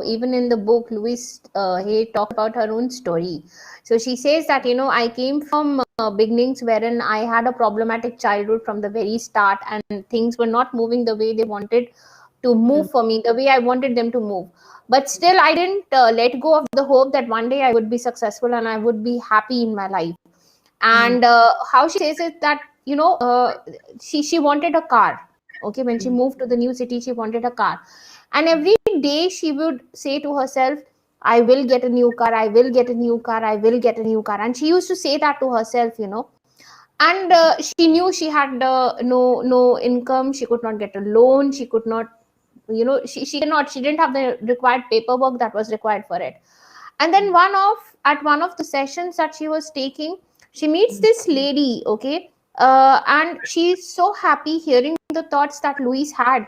even in the book, Louise Hay talked about her own story. So she says that, I came from beginnings wherein I had a problematic childhood from the very start, and things were not moving the way they wanted to Mm, move for me, the way I wanted them to move. But still, I didn't let go of the hope that one day I would be successful and I would be happy in my life. mm, And how she says it that, she wanted a car. Okay, when she mm, moved to the new city, she wanted a car, and every day she would say to herself, I will get a new car, I will get a new car, I will get a new car. And she used to say that to herself, and she knew she had no income, she could not get a loan, she could not, she didn't have the required paperwork that was required for it. And then one of the sessions that she was taking, she meets mm, this lady. Okay, and she's so happy hearing the thoughts that Louise had,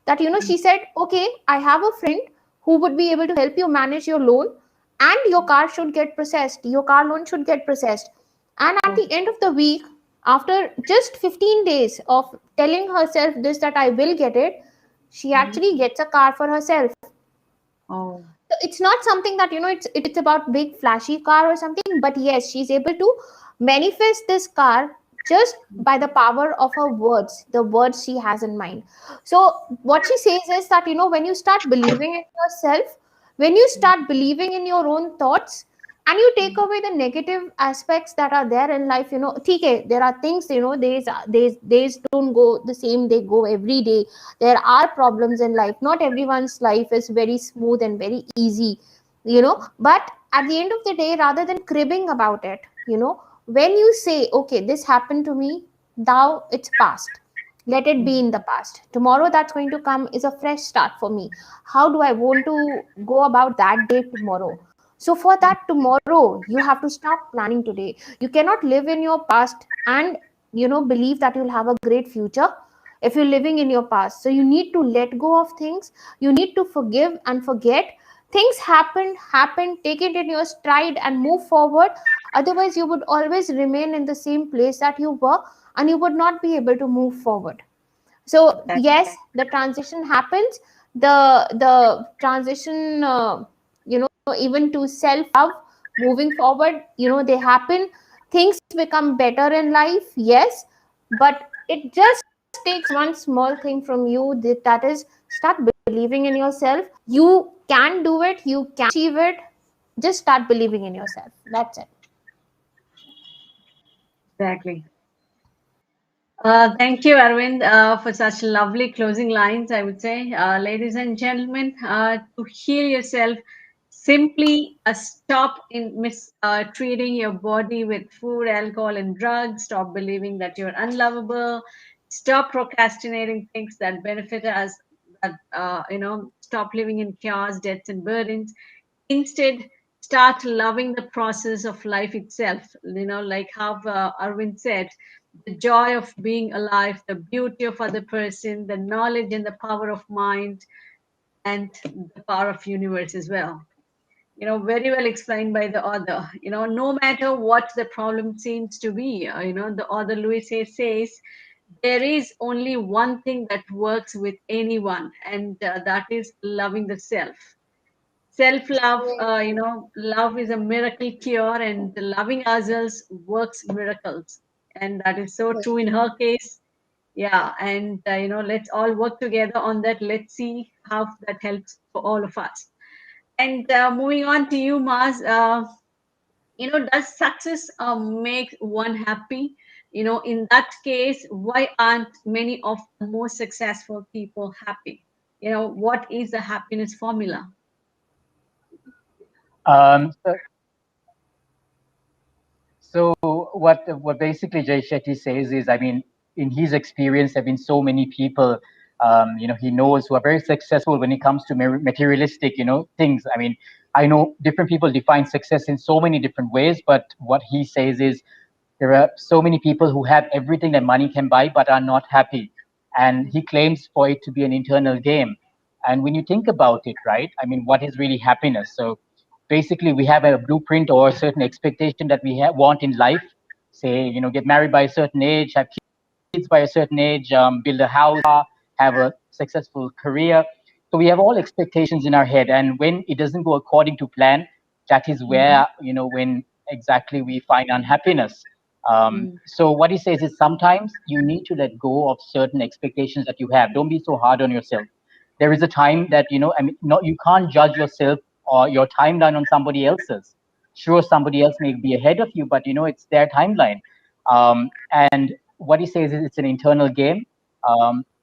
that mm, she said, okay, I have a friend who would be able to help you manage your loan, and your car should get processed, your car loan should get processed. And at oh, the end of the week, after just 15 days of telling herself this, that I will get it, she mm, actually gets a car for herself. oh, So it's not something that, it's about big flashy car or something, but yes, she's able to manifest this car just mm, by the power of her words, the words she has in mind. So what she says is that, when you start believing in yourself, when you mm, start believing in your own thoughts, and you take mm, away the negative aspects that are there in life, TK, there are things, days don't go the same, they go every day. There are problems in life, not everyone's life is very smooth and very easy, but at the end of the day, rather than cribbing about it, when you say, okay, this happened to me, now it's past, let it be mm, in the past. Tomorrow that's going to come is a fresh start for me. How do I want to go about that day tomorrow? So for mm. that tomorrow, you have to start planning today. You cannot live in your past and, believe that you'll have a great future if you're living in your past. So you need to let go of things, you need to forgive and forget. Things happen, take it in your stride and move forward. Otherwise you would always remain in the same place that you were, and you would not be able to move forward. So Exactly. yes, the transition happens, the transition, even to self love, moving forward, they happen. Things become better in life, yes, but it just takes one small thing from you, that is, start believing in yourself. You can do it, you can achieve it. Just start believing in yourself, that's it. Exactly. Thank you, Arvind, for such lovely closing lines, I would say. Ladies and gentlemen, to heal yourself, simply stop in treating your body with food, alcohol, and drugs. Stop believing that you're unlovable. Stop procrastinating things that benefit us. Stop living in chaos, debts, and burdens. Instead, start loving the process of life itself. Like how Arvind said, the joy of being alive, the beauty of other person, the knowledge and the power of mind, and the power of universe as well. Very well explained by the author. No matter what the problem seems to be, the author Louis Hay says there is only one thing that works with anyone, and that is loving the self. Self love, love is a miracle cure, and loving ourselves works miracles. And that is so true in her case. Yeah, and let's all work together on that. Let's see how that helps for all of us. And moving on to you, Mars. Does success make one happy? In that case, why aren't many of the most successful people happy? What is the happiness formula? Um, so, so what basically Jay Shetty says is, I mean, in his experience, there have been so many people, he knows who are very successful when it comes to materialistic, things. I mean, I know different people define success in so many different ways, but what he says is there are so many people who have everything that money can buy but are not happy. And he claims for it to be an internal game. And when you think about it, right, I mean, what is really happiness? So basically, we have a blueprint or a certain expectation that we want in life. Say, get married by a certain age, have kids by a certain age, build a house, have a successful career. So we have all expectations in our head. And when it doesn't go according to plan, that is where, when exactly we find unhappiness. So what he says is sometimes you need to let go of certain expectations that you have. Don't be so hard on yourself. There is a time that, I mean, not, you can't judge yourself or your timeline on somebody else's. Sure, somebody else may be ahead of you, but it's their timeline. And what he says is it's an internal game,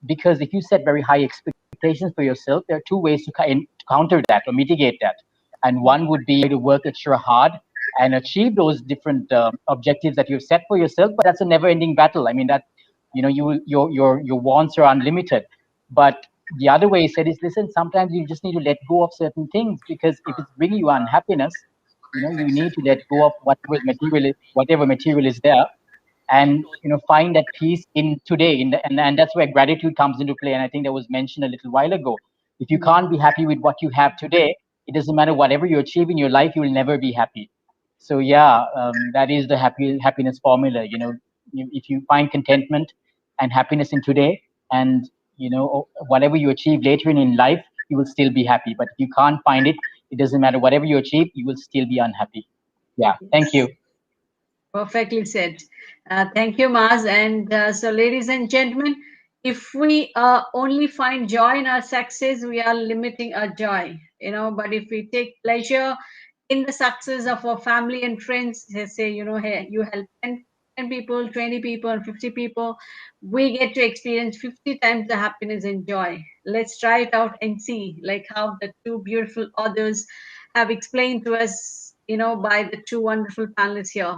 because if you set very high expectations for yourself, there are two ways to counter that or mitigate that. And one would be to work extra hard and achieve those different objectives that you've set for yourself. But that's a never-ending battle. I mean, that your wants are unlimited. But the other way he said is, listen, sometimes you just need to let go of certain things, because if it's bringing you unhappiness, you need to let go of whatever material is there, and find that peace in today. And that's where gratitude comes into play. And I think that was mentioned a little while ago. If you can't be happy with what you have today, it doesn't matter whatever you achieve in your life, you will never be happy. So yeah, that is the happiness formula. If you find contentment and happiness in today, and whatever you achieve later in life, you will still be happy. But if you can't find it, it doesn't matter whatever you achieve, you will still be unhappy. Yeah, thank you. Perfectly said. Thank you, Maz. And so, ladies and gentlemen, if we only find joy in our success, we are limiting our joy. But if we take pleasure in the success of our family and friends, they say, hey, you help 10 people, 20 people, and 50 people, we get to experience 50 times the happiness and joy. Let's try it out and see, like how the two beautiful authors have explained to us, by the two wonderful panelists here.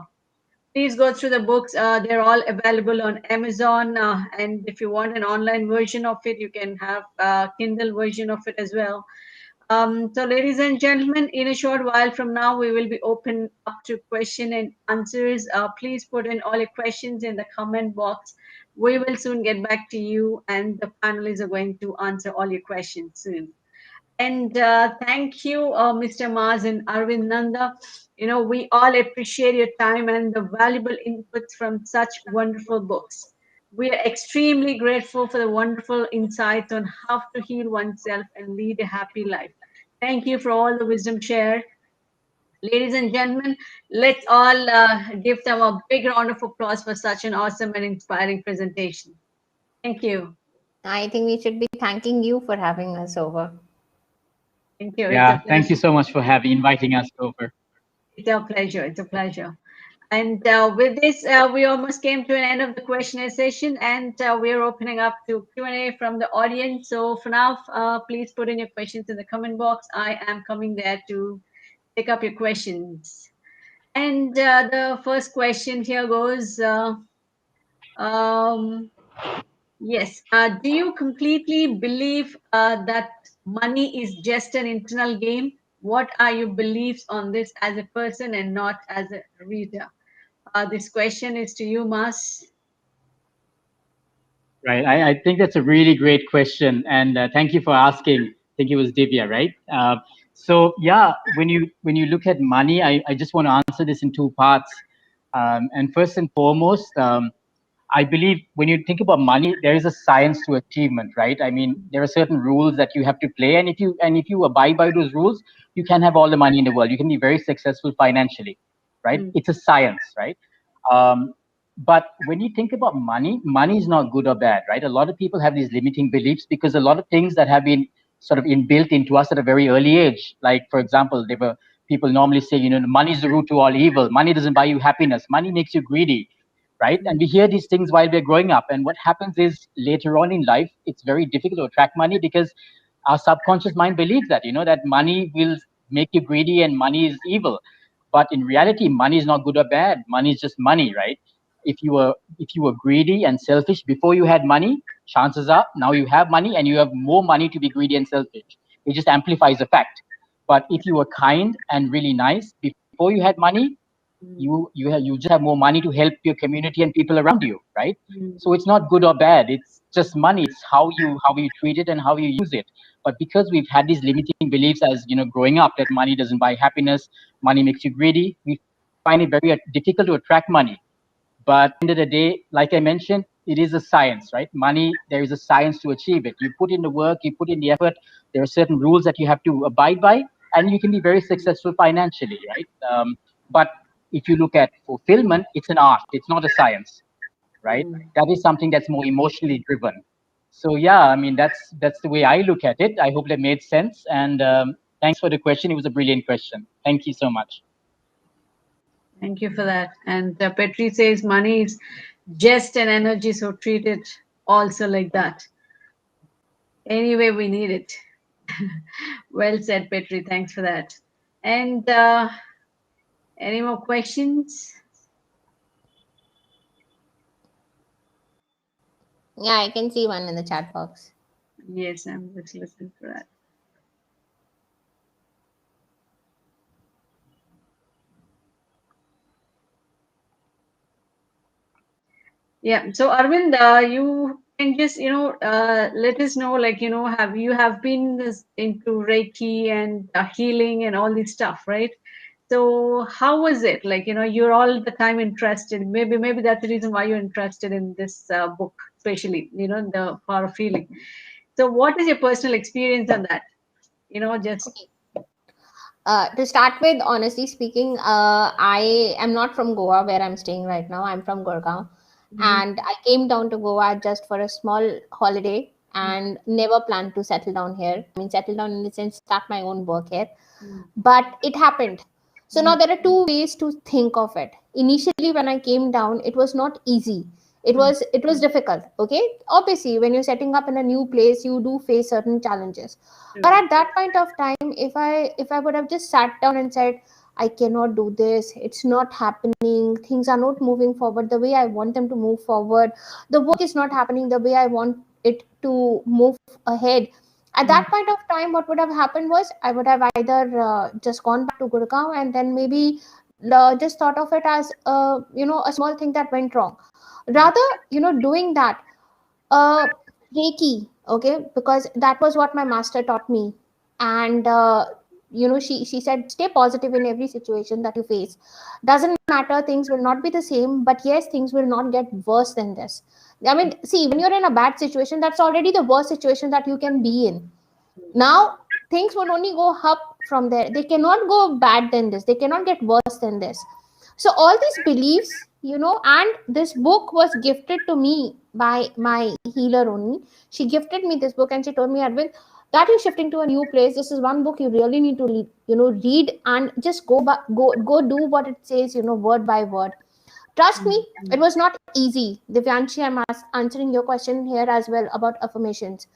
Please go through the books. They're all available on Amazon. And if you want an online version of it, you can have a Kindle version of it as well. So, ladies and gentlemen, in a short while from now, we will be open up to question and answers. Please put in all your questions in the comment box. We will soon get back to you, and the panelists are going to answer all your questions soon. And thank you, Mr. Maz and Arvind Nanda. We all appreciate your time and the valuable inputs from such wonderful books. We are extremely grateful for the wonderful insights on how to heal oneself and lead a happy life. Thank you for all the wisdom shared. Ladies and gentlemen, let's all give them a big round of applause for such an awesome and inspiring presentation. Thank you. I think we should be thanking you for having us over. Thank you. Yeah, thank you so much for inviting us over. It's a pleasure. It's a pleasure. And with this, we almost came to an end of the questionnaire session, and we're opening up to Q&A from the audience. So for now, please put in your questions in the comment box. I am coming there to pick up your questions. And the first question here goes, yes, do you completely believe that money is just an internal game? What are your beliefs on this as a person and not as a reader? This question is to you, Mas. Right. I think that's a really great question, and thank you for asking. I think it was Divya, right? So yeah, when you look at money, I just want to answer this in two parts. And first and foremost, I believe when you think about money, there is a science to achievement, right? I mean, there are certain rules that you have to play, and if you abide by those rules, you can have all the money in the world. You can be very successful financially, right? It's a science, right? But when you think about money, money is not good or bad, right? A lot of people have these limiting beliefs because a lot of things that have been sort of inbuilt into us at a very early age, like for example, there were people normally say, money is the root to all evil. Money doesn't buy you happiness. Money makes you greedy, right? And we hear these things while we're growing up. And what happens is later on in life, it's very difficult to attract money because our subconscious mind believes that, that money will make you greedy and money is evil. But in reality, money is not good or bad. Money is just money, right? If you were greedy and selfish before you had money, chances are now you have money and you have more money to be greedy and selfish. It just amplifies the fact. But if you were kind and really nice before you had money, you just have more money to help your community and people around you, right? So it's not good or bad. It's just money. It's how you treat it and how you use it. But because we've had these limiting beliefs as growing up that money doesn't buy happiness, money makes you greedy, we find it very difficult to attract money. But at the end of the day, like I mentioned, it is a science, right? Money, there is a science to achieve it. You put in the work, you put in the effort. There are certain rules that you have to abide by, and you can be very successful financially, right? But if you look at fulfillment, it's an art. It's not a science, right? That is something that's more emotionally driven. So yeah, I mean that's the way I look at it. I hope that made sense. And thanks for the question. It was a brilliant question. Thank you so much. Thank you for that. And Petri says money is just an energy, so treat it also like that. Anyway, we need it. Well said, Petri. Thanks for that. And any more questions? Yeah, I can see one in the chat box. Yes, I'm just listening for that. Yeah. So Arvind, you can just let us know, like have been into Reiki and healing and all this stuff, right? So how was it? Like you're all the time interested. Maybe that's the reason why you're interested in this book, especially the power of healing. So what is your personal experience on that? Just. Okay. To start with, honestly speaking, I am not from Goa where I'm staying right now. I'm from Gurgaon. And I came down to Goa just for a small holiday and never planned to settle down here. I mean, settle down in the sense, start my own work here. But it happened. So now there are two ways to think of it. Initially, when I came down, it was not easy. It was difficult. Okay. Obviously, when you're setting up in a new place, you do face certain challenges. But at that point of time, if I would have just sat down and said, I cannot do this, it's not happening, things are not moving forward the way I want them to move forward, the work is not happening the way I want it to move ahead. At that point of time, what would have happened was I would have either just gone back to Gurgaon and then maybe just thought of it as a small thing that went wrong. Rather, doing that, Reiki, okay, because that was what my master taught me. And she said, stay positive in every situation that you face. Doesn't matter, things will not be the same, but yes, things will not get worse than this. I mean, see, when you're in a bad situation, that's already the worst situation that you can be in. Now things will only go up from there. They cannot go bad than this, they cannot get worse than this. So all these beliefs, and this book was gifted to me by my healer only. She gifted me this book and she told me, Arvind, that you're shifting to a new place, this is one book you really need to read and just go do what it says, word by word. Trust me, it was not easy. Divyanshi, I'm answering your question here as well about affirmations.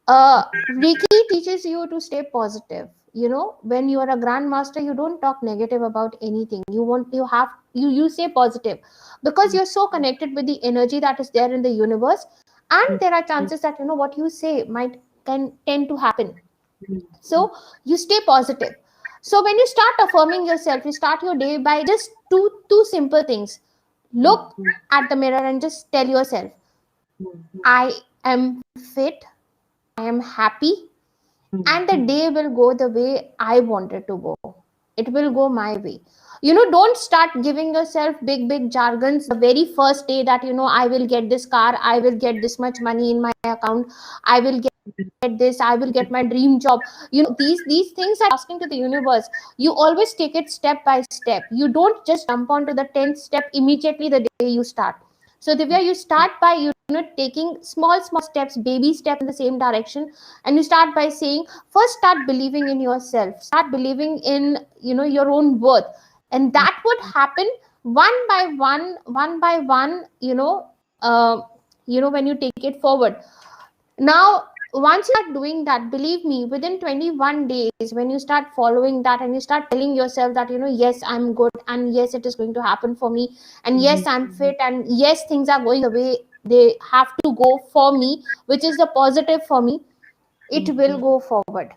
Reiki teaches you to stay positive. When you are a grandmaster, you don't talk negative about anything. You say positive because you're so connected with the energy that is there in the universe, and there are chances that what you say can tend to happen. So you stay positive. So when you start affirming yourself, you start your day by just two simple things. Look at the mirror and just tell yourself, I am fit, I am happy, and the day will go the way I want it to go. It will go my way. Don't start giving yourself big jargons the very first day that I will get this car, I will get this much money in my account, I will get this, I will get my dream job. These things are asking to the universe. You always take it step by step. You don't just jump onto the 10th step immediately the day you start. So Divya, you start by taking small steps, baby steps in the same direction, and you start by saying, first start believing in yourself, start believing in your own worth, and that would happen one by one. When you take it forward. Now, once you start doing that, believe me, within 21 days, when you start following that and you start telling yourself that, yes, I'm good, and yes, it is going to happen for me, and yes, I'm fit, and yes, things are going the way they have to go for me, which is the positive for me, it will go forward.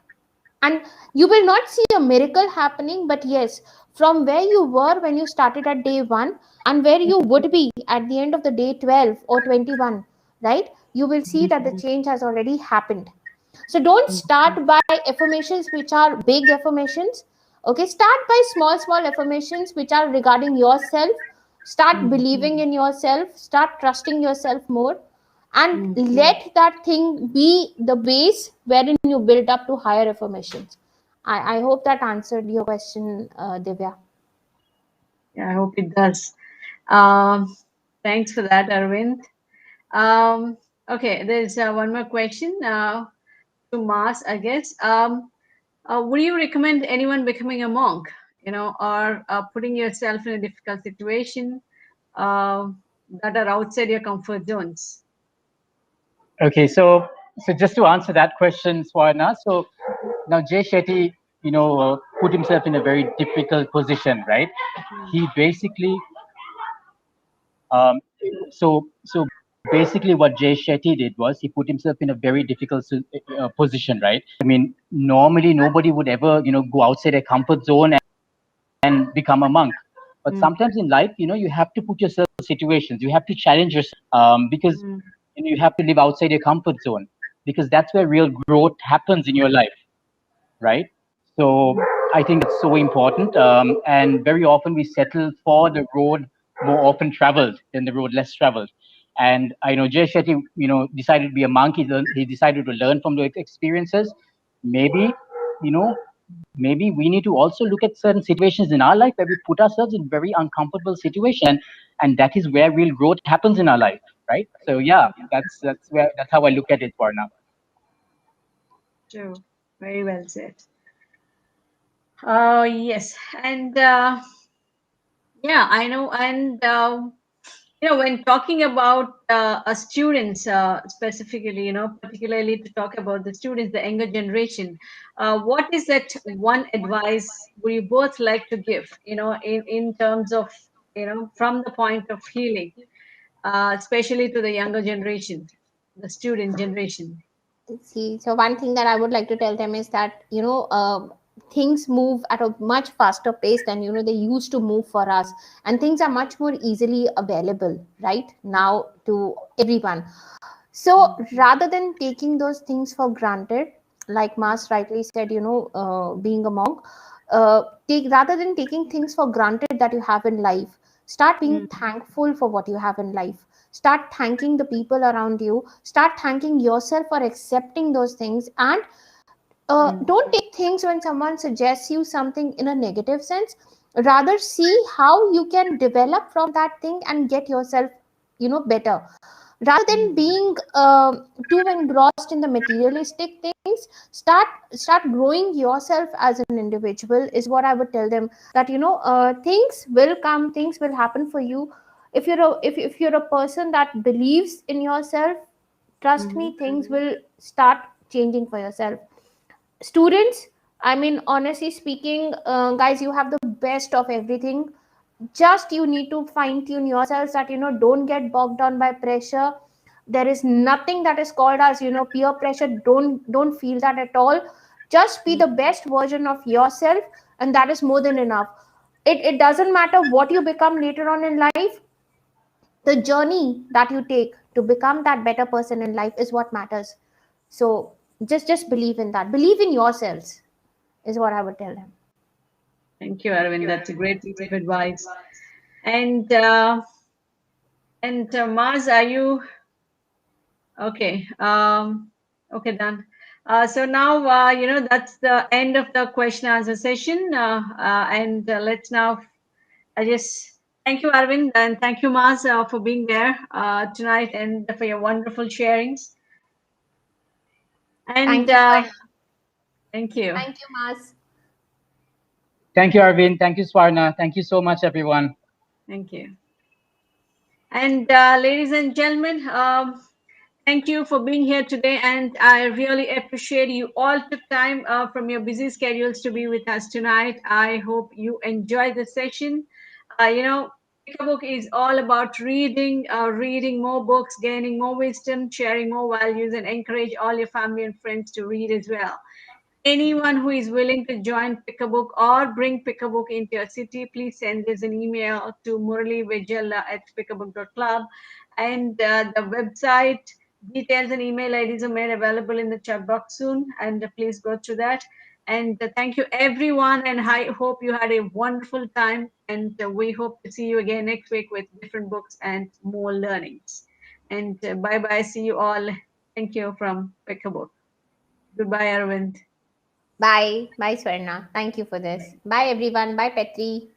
And you will not see a miracle happening, but yes, from where you were when you started at day 1 and where you would be at the end of the day 12 or 21, right, you will see that the change has already happened. So don't start by affirmations which are big affirmations. Okay, start by small affirmations which are regarding yourself. Start believing in yourself, start trusting yourself more, and let that thing be the base wherein you build up to higher affirmations. I hope that answered your question, Divya. Yeah, I hope it does. Um, Thanks for that, Arvind. Okay, there's one more question to Mars, I guess. Would you recommend anyone becoming a monk, or putting yourself in a difficult situation uh, that are outside your comfort zones? Okay, so just to answer that question, Swarna. So now Jay Shetty, put himself in a very difficult position, right? He basically, um, so basically, what Jay Shetty did was he put himself in a very difficult position, right? I mean, normally nobody would ever, go outside their comfort zone and become a monk. But sometimes in life, you have to put yourself in situations. You have to challenge yourself because you have to live outside your comfort zone because that's where real growth happens in your life, right? So I think that's so important. And very often we settle for the road more often traveled than the road less traveled. And I know Jay Shetty, decided to be a monk. He decided to learn from the experiences. Maybe, you know, maybe we need to also look at certain situations in our life where we put ourselves in very uncomfortable situation, and that is where real growth happens in our life, right? So yeah, that's how I look at it for now. True. Very well said. Yes, and yeah, I know. And when talking about students specifically, particularly to talk about the students, the younger generation, what is that one advice would you both like to give? In terms of from the point of healing, especially to the younger generation, the student generation. See, so one thing that I would like to tell them is that things move at a much faster pace than they used to move for us, and things are much more easily available right now to everyone. So rather than taking those things for granted, like Mas rightly said, being a monk, take rather than taking things for granted that you have in life, start being thankful for what you have in life. Start thanking the people around you. Start thanking yourself for accepting those things, and don't take things when someone suggests you something in a negative sense. Rather, see how you can develop from that thing and get yourself, better, rather than being too engrossed in the materialistic things. Start growing yourself as an individual is what I would tell them. That things will come, things will happen for you. If you're a person that believes in yourself, trust me, things will start changing for yourself. Students, I mean, honestly speaking, guys, you have the best of everything. Just you need to fine tune yourselves, that don't get bogged down by pressure. There is nothing that is called as peer pressure. Don't feel that at all. Just be the best version of yourself, and that is more than enough. It doesn't matter what you become later on in life. The journey that you take to become that better person in life is what matters. So just believe in that, believe in yourselves, is what I would tell them. Thank you, Arvind. That's a great piece of advice. And Mars, are you okay? Okay, done. So now that's the end of the question answer session, and let's now I just Thank you, Arvind, and thank you, Maz, for being there tonight and for your wonderful sharings. And Thank you, Swarna. thank you. Thank you, Mas. Thank you, Arvind. Thank you, Swarna. Thank you so much, everyone. Thank you. And ladies and gentlemen, thank you for being here today. And I really appreciate you all took time from your busy schedules to be with us tonight. I hope you enjoyed the session. Pick a Book is all about reading, reading more books, gaining more wisdom, sharing more values, and encourage all your family and friends to read as well. Anyone who is willing to join Pick a Book or bring Pick a Book into your city, please send us an email to muralivejalla@pickabook.club. And the website details and email IDs are made available in the chat box soon. And please go through that. And thank you, everyone. And I hope you had a wonderful time. And we hope to see you again next week with different books and more learnings. And bye bye. See you all. Thank you from Pick a Book. Goodbye, Arvind. Bye. Bye, Swarna. Thank you for this. Bye, everyone. Bye, Petri.